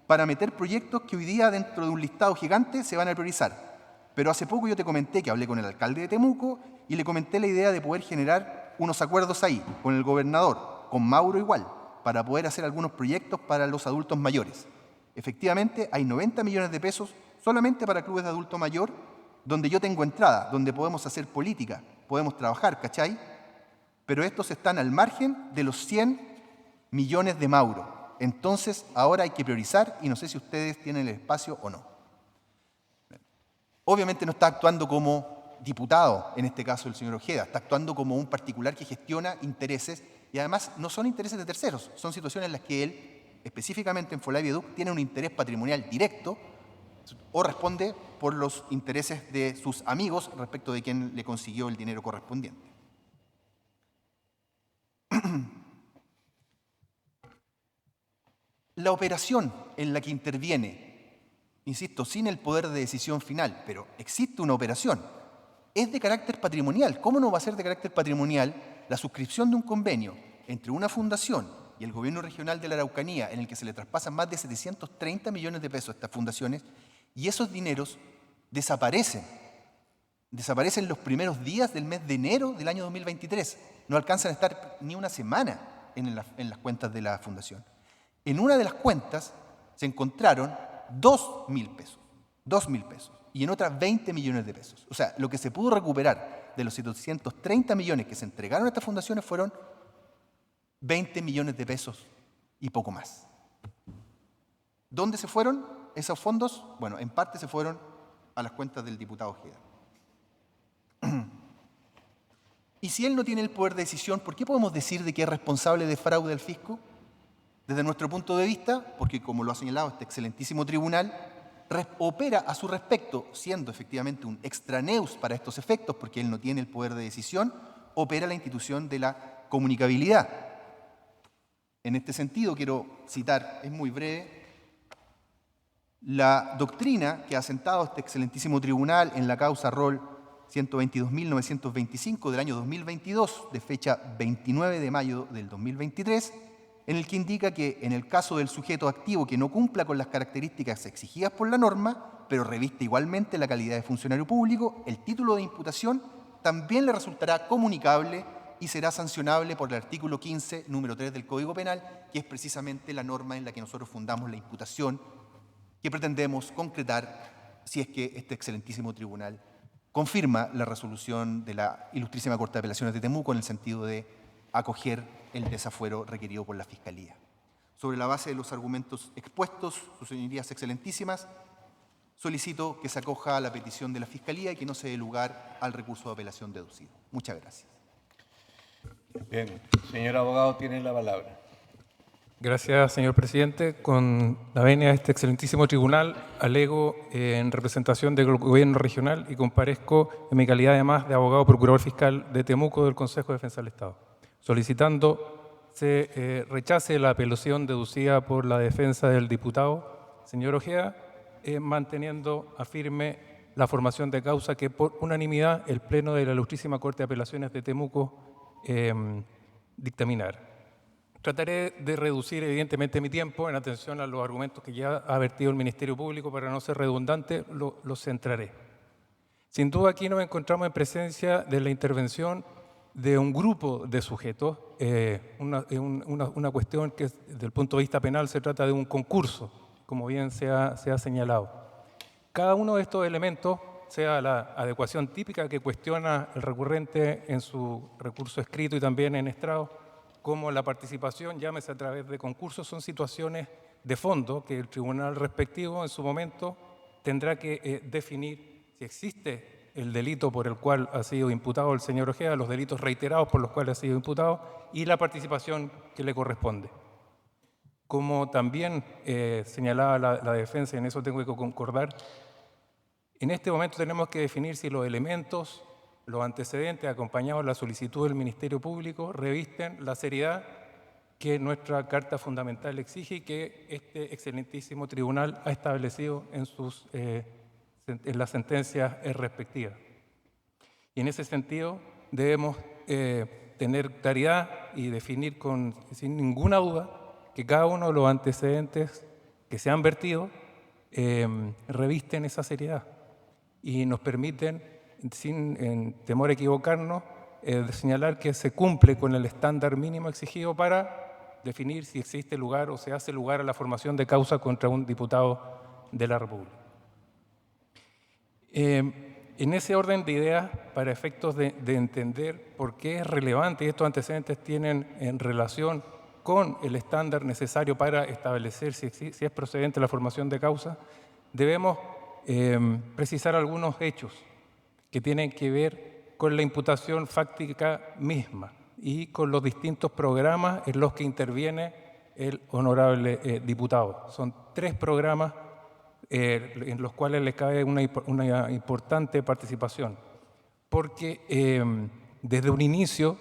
Speaker 4: para meter proyectos que hoy día dentro de un listado gigante se van a priorizar. Pero hace poco yo te comenté que hablé con el alcalde de Temuco y le comenté la idea de poder generar unos acuerdos ahí con el gobernador, con Mauro igual, para poder hacer algunos proyectos para los adultos mayores. Efectivamente, hay 90 millones de pesos solamente para clubes de adulto mayor, donde yo tengo entrada, donde podemos hacer política, podemos trabajar, ¿cachai? Pero estos están al margen de los 100 millones de Mauro. Entonces, ahora hay que priorizar y no sé si ustedes tienen el espacio o no. Obviamente no está actuando como diputado, en este caso el señor Ojeda, está actuando como un particular que gestiona intereses y además no son intereses de terceros, son situaciones en las que él, específicamente en Folai Educ, tiene un interés patrimonial directo o responde por los intereses de sus amigos respecto de quien le consiguió el dinero correspondiente. La operación en la que interviene, insisto, sin el poder de decisión final, pero existe una operación, es de carácter patrimonial. ¿Cómo no va a ser de carácter patrimonial la suscripción de un convenio entre una fundación y el gobierno regional de la Araucanía, en el que se le traspasan más de 730 millones de pesos a estas fundaciones, y esos dineros desaparecen? Desaparecen los primeros días del mes de enero del año 2023. No alcanzan a estar ni una semana en las cuentas de la fundación. En una de las cuentas se encontraron 2.000 pesos, 2.000 pesos, y en otras 20 millones de pesos. O sea, lo que se pudo recuperar de los 730 millones que se entregaron a estas fundaciones fueron 20 millones de pesos y poco más. ¿Dónde se fueron esos fondos? Bueno, en parte se fueron a las cuentas del diputado Ojeda. Y si él no tiene el poder de decisión, ¿por qué podemos decir de que es responsable de fraude al fisco? Desde nuestro punto de vista, porque como lo ha señalado este excelentísimo tribunal, opera a su respecto, siendo efectivamente un extraneus para estos efectos, porque él no tiene el poder de decisión, opera la institución de la comunicabilidad. En este sentido, quiero citar, es muy breve, la doctrina que ha sentado este excelentísimo tribunal en la causa Rol 122.925 del año 2022, de fecha 29 de mayo del 2023, en el que indica que en el caso del sujeto activo que no cumpla con las características exigidas por la norma, pero reviste igualmente la calidad de funcionario público, el título de imputación también le resultará comunicable y será sancionable por el artículo 15, número 3 del Código Penal, que es precisamente la norma en la que nosotros fundamos la imputación que pretendemos concretar si es que este excelentísimo tribunal confirma la resolución de la Ilustrísima Corte de Apelaciones de Temuco en el sentido de acoger el desafuero requerido por la Fiscalía. Sobre la base de los argumentos expuestos, sus señorías excelentísimas, solicito que se acoja a la petición de la Fiscalía y que no se dé lugar al recurso de apelación deducido. Muchas gracias.
Speaker 2: Bien, señor abogado, tiene la palabra.
Speaker 5: Gracias, señor presidente. Con la venia de este excelentísimo tribunal, alego en representación del gobierno regional y comparezco en mi calidad además de abogado procurador fiscal de Temuco del Consejo de Defensa del Estado, solicitando se rechace la apelación deducida por la defensa del diputado, señor Ojeda, manteniendo a firme la formación de causa que por unanimidad el Pleno de la Ilustrísima Corte de Apelaciones de Temuco dictaminara. Trataré de reducir evidentemente mi tiempo en atención a los argumentos que ya ha vertido el Ministerio Público. Para no ser redundante, los centraré. Sin duda aquí nos encontramos en presencia de la intervención de un grupo de sujetos, una cuestión que desde el punto de vista penal se trata de un concurso, como bien se ha señalado. Cada uno de estos elementos, sea la adecuación típica que cuestiona el recurrente en su recurso escrito y también en estrado, como la participación, llámese a través de concursos, son situaciones de fondo que el tribunal respectivo en su momento tendrá que definir si existe el delito por el cual ha sido imputado el señor Ojeda, los delitos reiterados por los cuales ha sido imputado y la participación que le corresponde. Como también señalaba la defensa, y en eso tengo que concordar, en este momento tenemos que definir si los elementos, los antecedentes acompañados de la solicitud del Ministerio Público revisten la seriedad que nuestra Carta Fundamental exige y que este excelentísimo tribunal ha establecido en las sentencias respectivas. Y en ese sentido debemos tener claridad y definir sin ninguna duda que cada uno de los antecedentes que se han vertido revisten esa seriedad y nos permiten, sin temor a equivocarnos, de señalar que se cumple con el estándar mínimo exigido para definir si existe lugar o se hace lugar a la formación de causa contra un diputado de la República. En ese orden de ideas, para efectos de entender por qué es relevante y estos antecedentes tienen en relación con el estándar necesario para establecer si es procedente la formación de causa, debemos precisar algunos hechos que tienen que ver con la imputación fáctica misma y con los distintos programas en los que interviene el honorable diputado. Son 3 programas en los cuales le cabe una importante participación, porque desde un inicio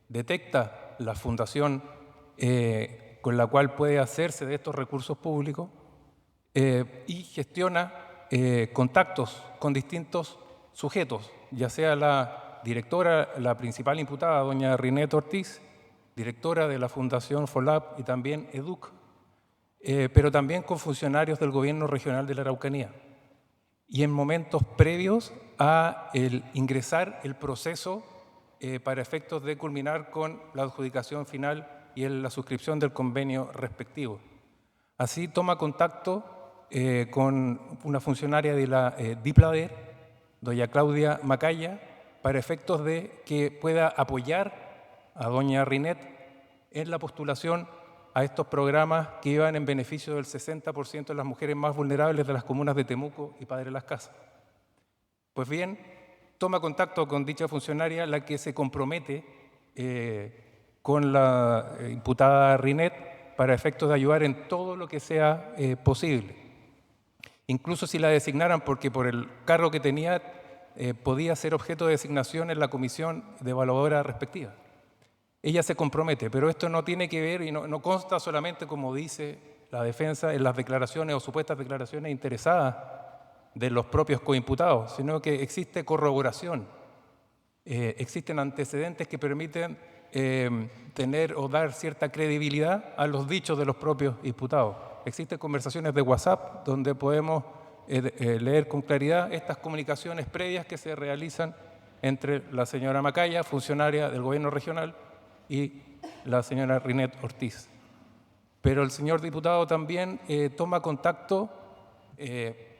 Speaker 5: detecta la fundación con la cual puede hacerse de estos recursos públicos y gestiona contactos con distintos sujetos, ya sea la directora, la principal imputada, doña Rinet Ortiz, directora de la Fundación FOLAP y también EDUC, pero también con funcionarios del Gobierno Regional de la Araucanía. Y en momentos previos a el ingresar el proceso para efectos de culminar con la adjudicación final y la suscripción del convenio respectivo. Así toma contacto con una funcionaria de la DIPLADER, doña Claudia Macaya, para efectos de que pueda apoyar a doña Rinet en la postulación a estos programas que iban en beneficio del 60% de las mujeres más vulnerables de las comunas de Temuco y Padre Las Casas. Pues bien, toma contacto con dicha funcionaria, la que se compromete con la imputada Rinet para efectos de ayudar en todo lo que sea posible. Incluso si la designaran, porque por el cargo que tenía podía ser objeto de designación en la comisión de evaluadora respectiva. Ella se compromete, pero esto no tiene que ver y no consta solamente, como dice la defensa, en las declaraciones o supuestas declaraciones interesadas de los propios coimputados, sino que existe corroboración, existen antecedentes que permiten tener o dar cierta credibilidad a los dichos de los propios imputados. Existen conversaciones de WhatsApp donde podemos leer con claridad estas comunicaciones previas que se realizan entre la señora Macaya, funcionaria del Gobierno Regional, y la señora Rinet Ortiz. Pero el señor diputado también toma contacto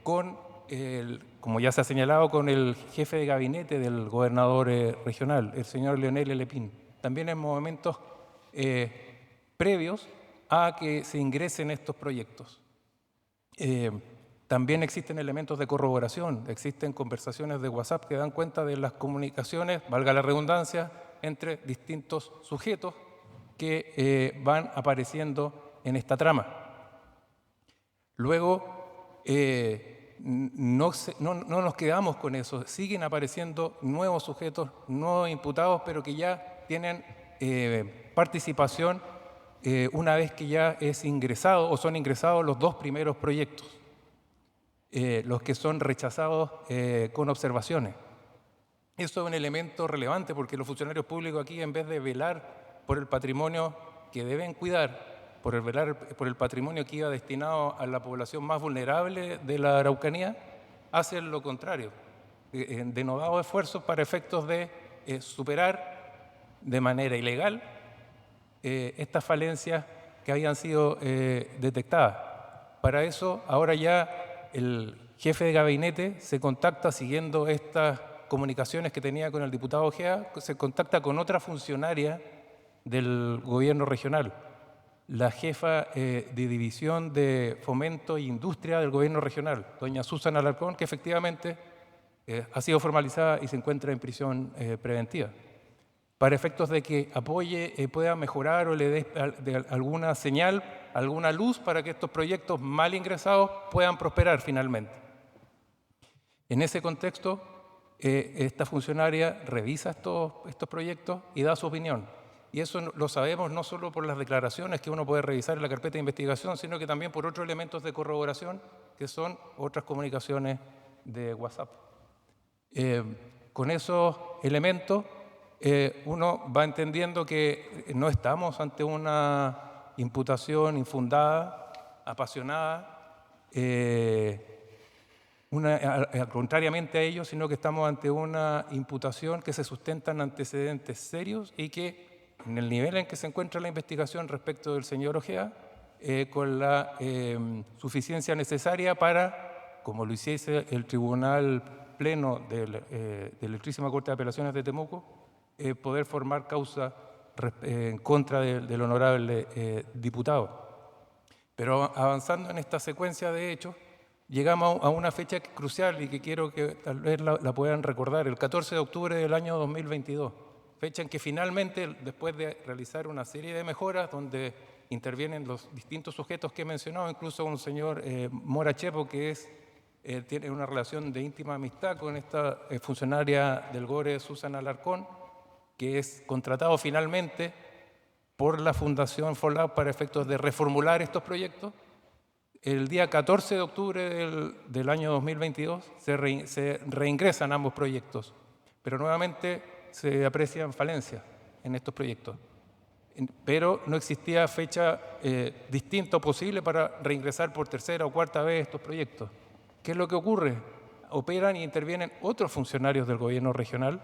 Speaker 5: con, como ya se ha señalado, con el jefe de gabinete del gobernador regional, el señor Leonel Lepín. También en momentos previos a que se ingresen estos proyectos. También existen elementos de corroboración, existen conversaciones de WhatsApp que dan cuenta de las comunicaciones, valga la redundancia, entre distintos sujetos que van apareciendo en esta trama. Luego, no nos quedamos con eso, siguen apareciendo nuevos sujetos, nuevos imputados, pero que ya tienen participación una vez que ya es ingresado o son ingresados los 2 primeros proyectos, los que son rechazados con observaciones. Eso es un elemento relevante porque los funcionarios públicos aquí, en vez de velar por el patrimonio que deben cuidar, velar por el patrimonio que iba destinado a la población más vulnerable de la Araucanía, hacen lo contrario, denodados esfuerzos para efectos de superar de manera ilegal estas falencias que habían sido detectadas. Para eso, ahora ya el jefe de gabinete se contacta siguiendo estas comunicaciones que tenía con el diputado Ojea, se contacta con otra funcionaria del gobierno regional, la jefa de División de Fomento e Industria del gobierno regional, doña Susana Alarcón, que efectivamente ha sido formalizada y se encuentra en prisión preventiva, para efectos de que apoye, pueda mejorar o le dé alguna señal, alguna luz para que estos proyectos mal ingresados puedan prosperar finalmente. En ese contexto, esta funcionaria revisa estos proyectos y da su opinión. Y eso lo sabemos no solo por las declaraciones que uno puede revisar en la carpeta de investigación, sino que también por otros elementos de corroboración, que son otras comunicaciones de WhatsApp. Con esos elementos, uno va entendiendo que no estamos ante una imputación infundada, apasionada, contrariamente a ello, sino que estamos ante una imputación que se sustenta en antecedentes serios y que, en el nivel en que se encuentra la investigación respecto del señor Ojeda, con la suficiencia necesaria para, como lo hiciese el Tribunal Pleno de la Ilustrísima Corte de Apelaciones de Temuco, poder formar causa en contra del honorable diputado. Pero avanzando en esta secuencia de hechos, llegamos a una fecha crucial y que quiero que tal vez la puedan recordar, el 14 de octubre del año 2022, fecha en que finalmente, después de realizar una serie de mejoras donde intervienen los distintos sujetos que he mencionado, incluso un señor Mora Chepo, que tiene una relación de íntima amistad con esta funcionaria del GORE, Susana Alarcón, que es contratado finalmente por la Fundación FOLAP para efectos de reformular estos proyectos. El día 14 de octubre del año 2022 se reingresan ambos proyectos, pero nuevamente se aprecian falencias en estos proyectos. Pero no existía fecha distinta o posible para reingresar por tercera o cuarta vez estos proyectos. ¿Qué es lo que ocurre? Operan y intervienen otros funcionarios del gobierno regional,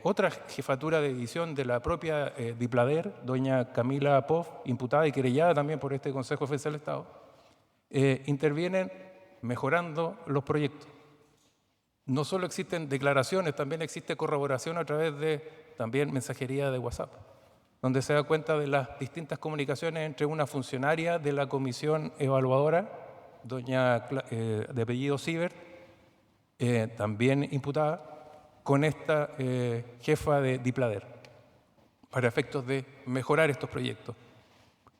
Speaker 5: otra jefatura de división de la propia Diplader, doña Camila Poff, imputada y querellada también por este Consejo Defensa del Estado, intervienen mejorando los proyectos. No solo existen declaraciones, también existe corroboración a través de también mensajería de WhatsApp, donde se da cuenta de las distintas comunicaciones entre una funcionaria de la comisión evaluadora, doña de apellido Siebert, también imputada, con esta jefa de Diplader, para efectos de mejorar estos proyectos.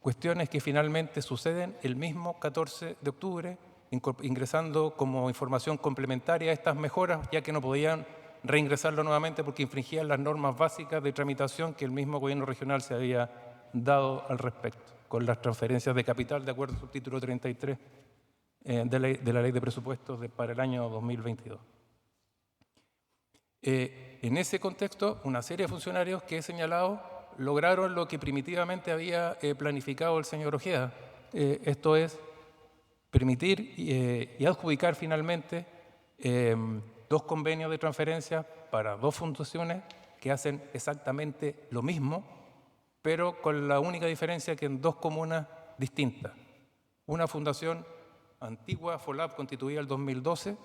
Speaker 5: Cuestiones que finalmente suceden el mismo 14 de octubre, ingresando como información complementaria a estas mejoras, ya que no podían reingresarlo nuevamente porque infringían las normas básicas de tramitación que el mismo gobierno regional se había dado al respecto, con las transferencias de capital de acuerdo al subtítulo 33 de la Ley de Presupuestos para el año 2022. En ese contexto, una serie de funcionarios que he señalado lograron lo que primitivamente había planificado el señor Ojeda, esto es, permitir y adjudicar finalmente 2 convenios de transferencia para 2 fundaciones que hacen exactamente lo mismo, pero con la única diferencia que en 2 comunas distintas. Una fundación antigua, FOLAP, constituida en el 2012,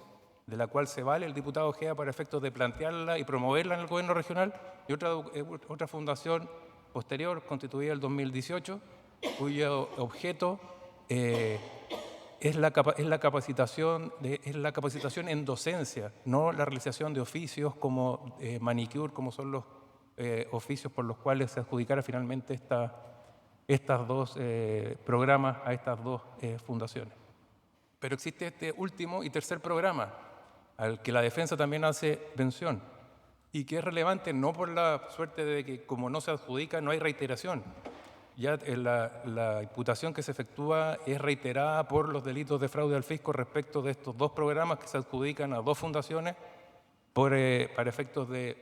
Speaker 5: de la cual se vale el diputado Ojeda para efectos de plantearla y promoverla en el gobierno regional, y otra fundación posterior, constituida en el 2018, cuyo objeto es la capacitación en docencia, no la realización de oficios como manicure, como son los oficios por los cuales se adjudicara finalmente estas 2 programas a estas 2 fundaciones. Pero existe este último y tercer programa, al que la defensa también hace mención, y que es relevante no por la suerte de que como no se adjudica no hay reiteración. Ya la imputación que se efectúa es reiterada por los delitos de fraude al fisco respecto de estos 2 programas que se adjudican a 2 fundaciones para efectos de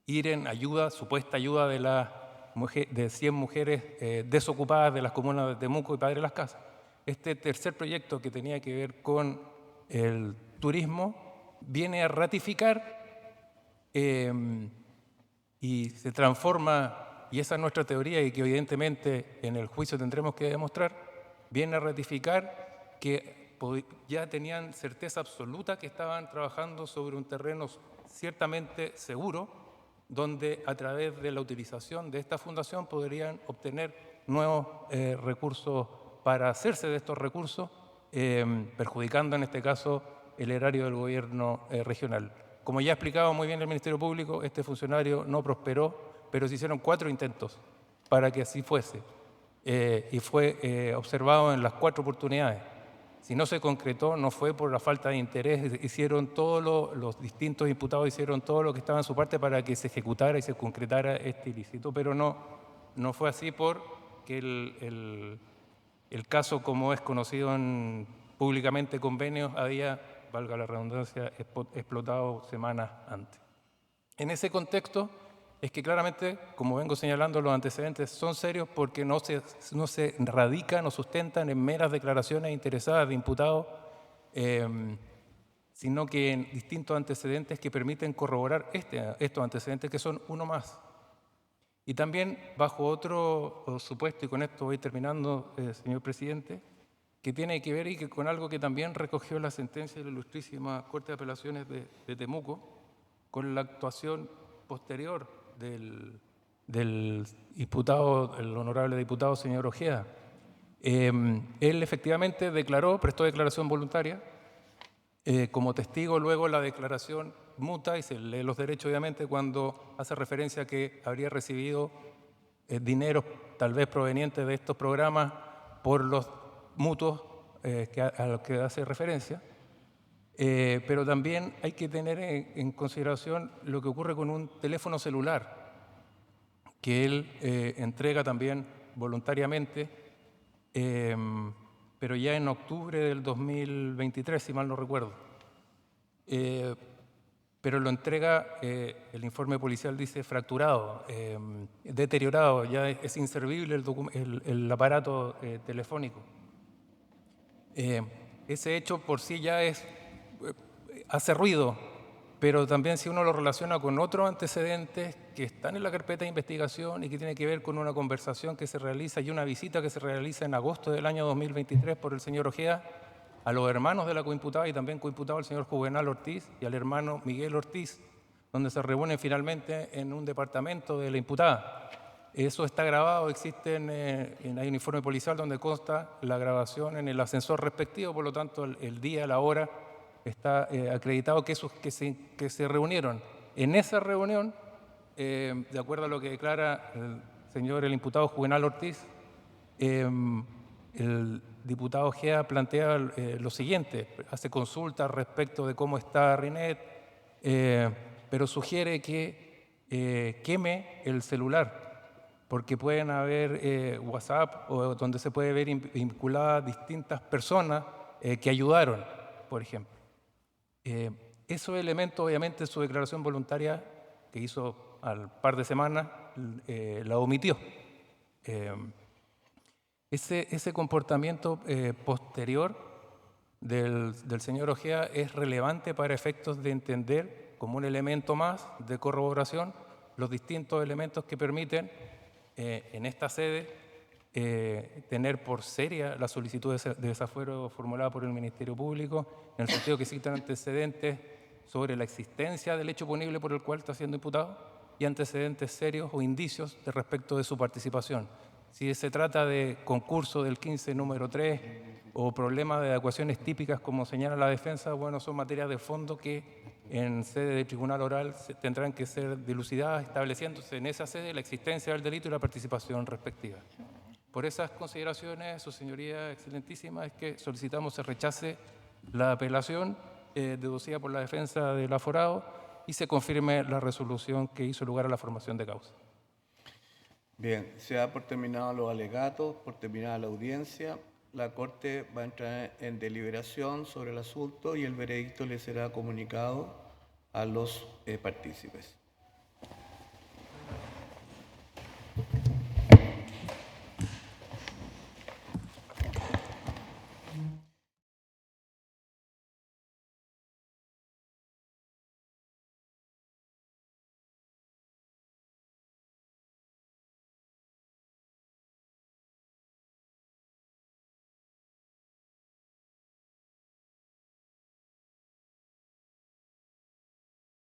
Speaker 5: ir en ayuda, supuesta ayuda de 100 mujeres desocupadas de las comunas de Temuco y Padre Las Casas. Este tercer proyecto que tenía que ver con el turismo viene a ratificar y se transforma, y esa es nuestra teoría y que evidentemente en el juicio tendremos que demostrar, viene a ratificar que ya tenían certeza absoluta que estaban trabajando sobre un terreno ciertamente seguro, donde a través de la utilización de esta fundación podrían obtener nuevos recursos para hacerse de estos recursos, perjudicando en este caso el erario del gobierno regional. Como ya ha explicado muy bien el Ministerio Público, este funcionario no prosperó, pero se hicieron 4 intentos para que así fuese, y fue observado en las 4 oportunidades. Si no se concretó, no fue por la falta de interés, los distintos imputados hicieron todo lo que estaba en su parte para que se ejecutara y se concretara este ilícito, pero no fue así porque el caso, como es conocido en públicamente convenios, había, valga la redundancia, explotado semanas antes. En ese contexto, es que claramente, como vengo señalando, los antecedentes son serios porque no se radican o sustentan en meras declaraciones interesadas de imputados, sino que en distintos antecedentes que permiten corroborar estos antecedentes, que son uno más. Y también bajo otro supuesto, y con esto voy terminando, señor presidente, que tiene que ver con algo que también recogió la sentencia de la Ilustrísima Corte de Apelaciones de Temuco, con la actuación posterior del diputado, el honorable diputado señor Ojeda. Él efectivamente prestó declaración voluntaria. Como testigo, luego la declaración muta y se lee los derechos, obviamente, cuando hace referencia a que habría recibido dinero tal vez provenientes de estos programas por los mutuos a los que hace referencia. Pero también hay que tener en consideración lo que ocurre con un teléfono celular, que él entrega también voluntariamente, pero ya en octubre del 2023, si mal no recuerdo. Pero lo entrega, el informe policial dice fracturado, deteriorado, ya es inservible el aparato telefónico. Ese hecho por sí ya hace ruido, pero también si uno lo relaciona con otros antecedentes que están en la carpeta de investigación y que tiene que ver con una conversación que se realiza y una visita que se realiza en agosto del año 2023 por el señor Ojeda a los hermanos de la coimputada y también coimputado el señor Juvenal Ortiz y al hermano Miguel Ortiz, donde se reúnen finalmente en un departamento de la imputada. Eso está grabado, hay un informe policial donde consta la grabación en el ascensor respectivo, por lo tanto el día, la hora, está acreditado que se reunieron. En esa reunión, de acuerdo a lo que declara el imputado Juvenal Ortiz, el diputado Ojeda plantea lo siguiente, hace consultas respecto de cómo está Rinet, pero sugiere que queme el celular, porque pueden haber WhatsApp o donde se puede ver vinculadas distintas personas que ayudaron, por ejemplo. Esos elementos, obviamente, su declaración voluntaria que hizo al par de semanas, la omitió. Ese comportamiento posterior del señor Ojeda es relevante para efectos de entender como un elemento más de corroboración los distintos elementos que permiten en esta sede tener por seria la solicitud de desafuero formulada por el Ministerio Público, en el sentido que existen antecedentes sobre la existencia del hecho punible por el cual está siendo imputado y antecedentes serios o indicios de respecto de su participación. Si se trata de concurso del 15 número 3 o problemas de adecuaciones típicas como señala la defensa, bueno, son materias de fondo que en sede de tribunal oral tendrán que ser dilucidadas, estableciéndose en esa sede la existencia del delito y la participación respectiva. Por esas consideraciones, su señoría excelentísima, es que solicitamos se rechace la apelación deducida por la defensa del aforado y se confirme la resolución que hizo lugar a la formación de causa.
Speaker 2: Bien, se da por terminado los alegatos, por terminada la audiencia. La Corte va a entrar en deliberación sobre el asunto y el veredicto le será comunicado a los partícipes.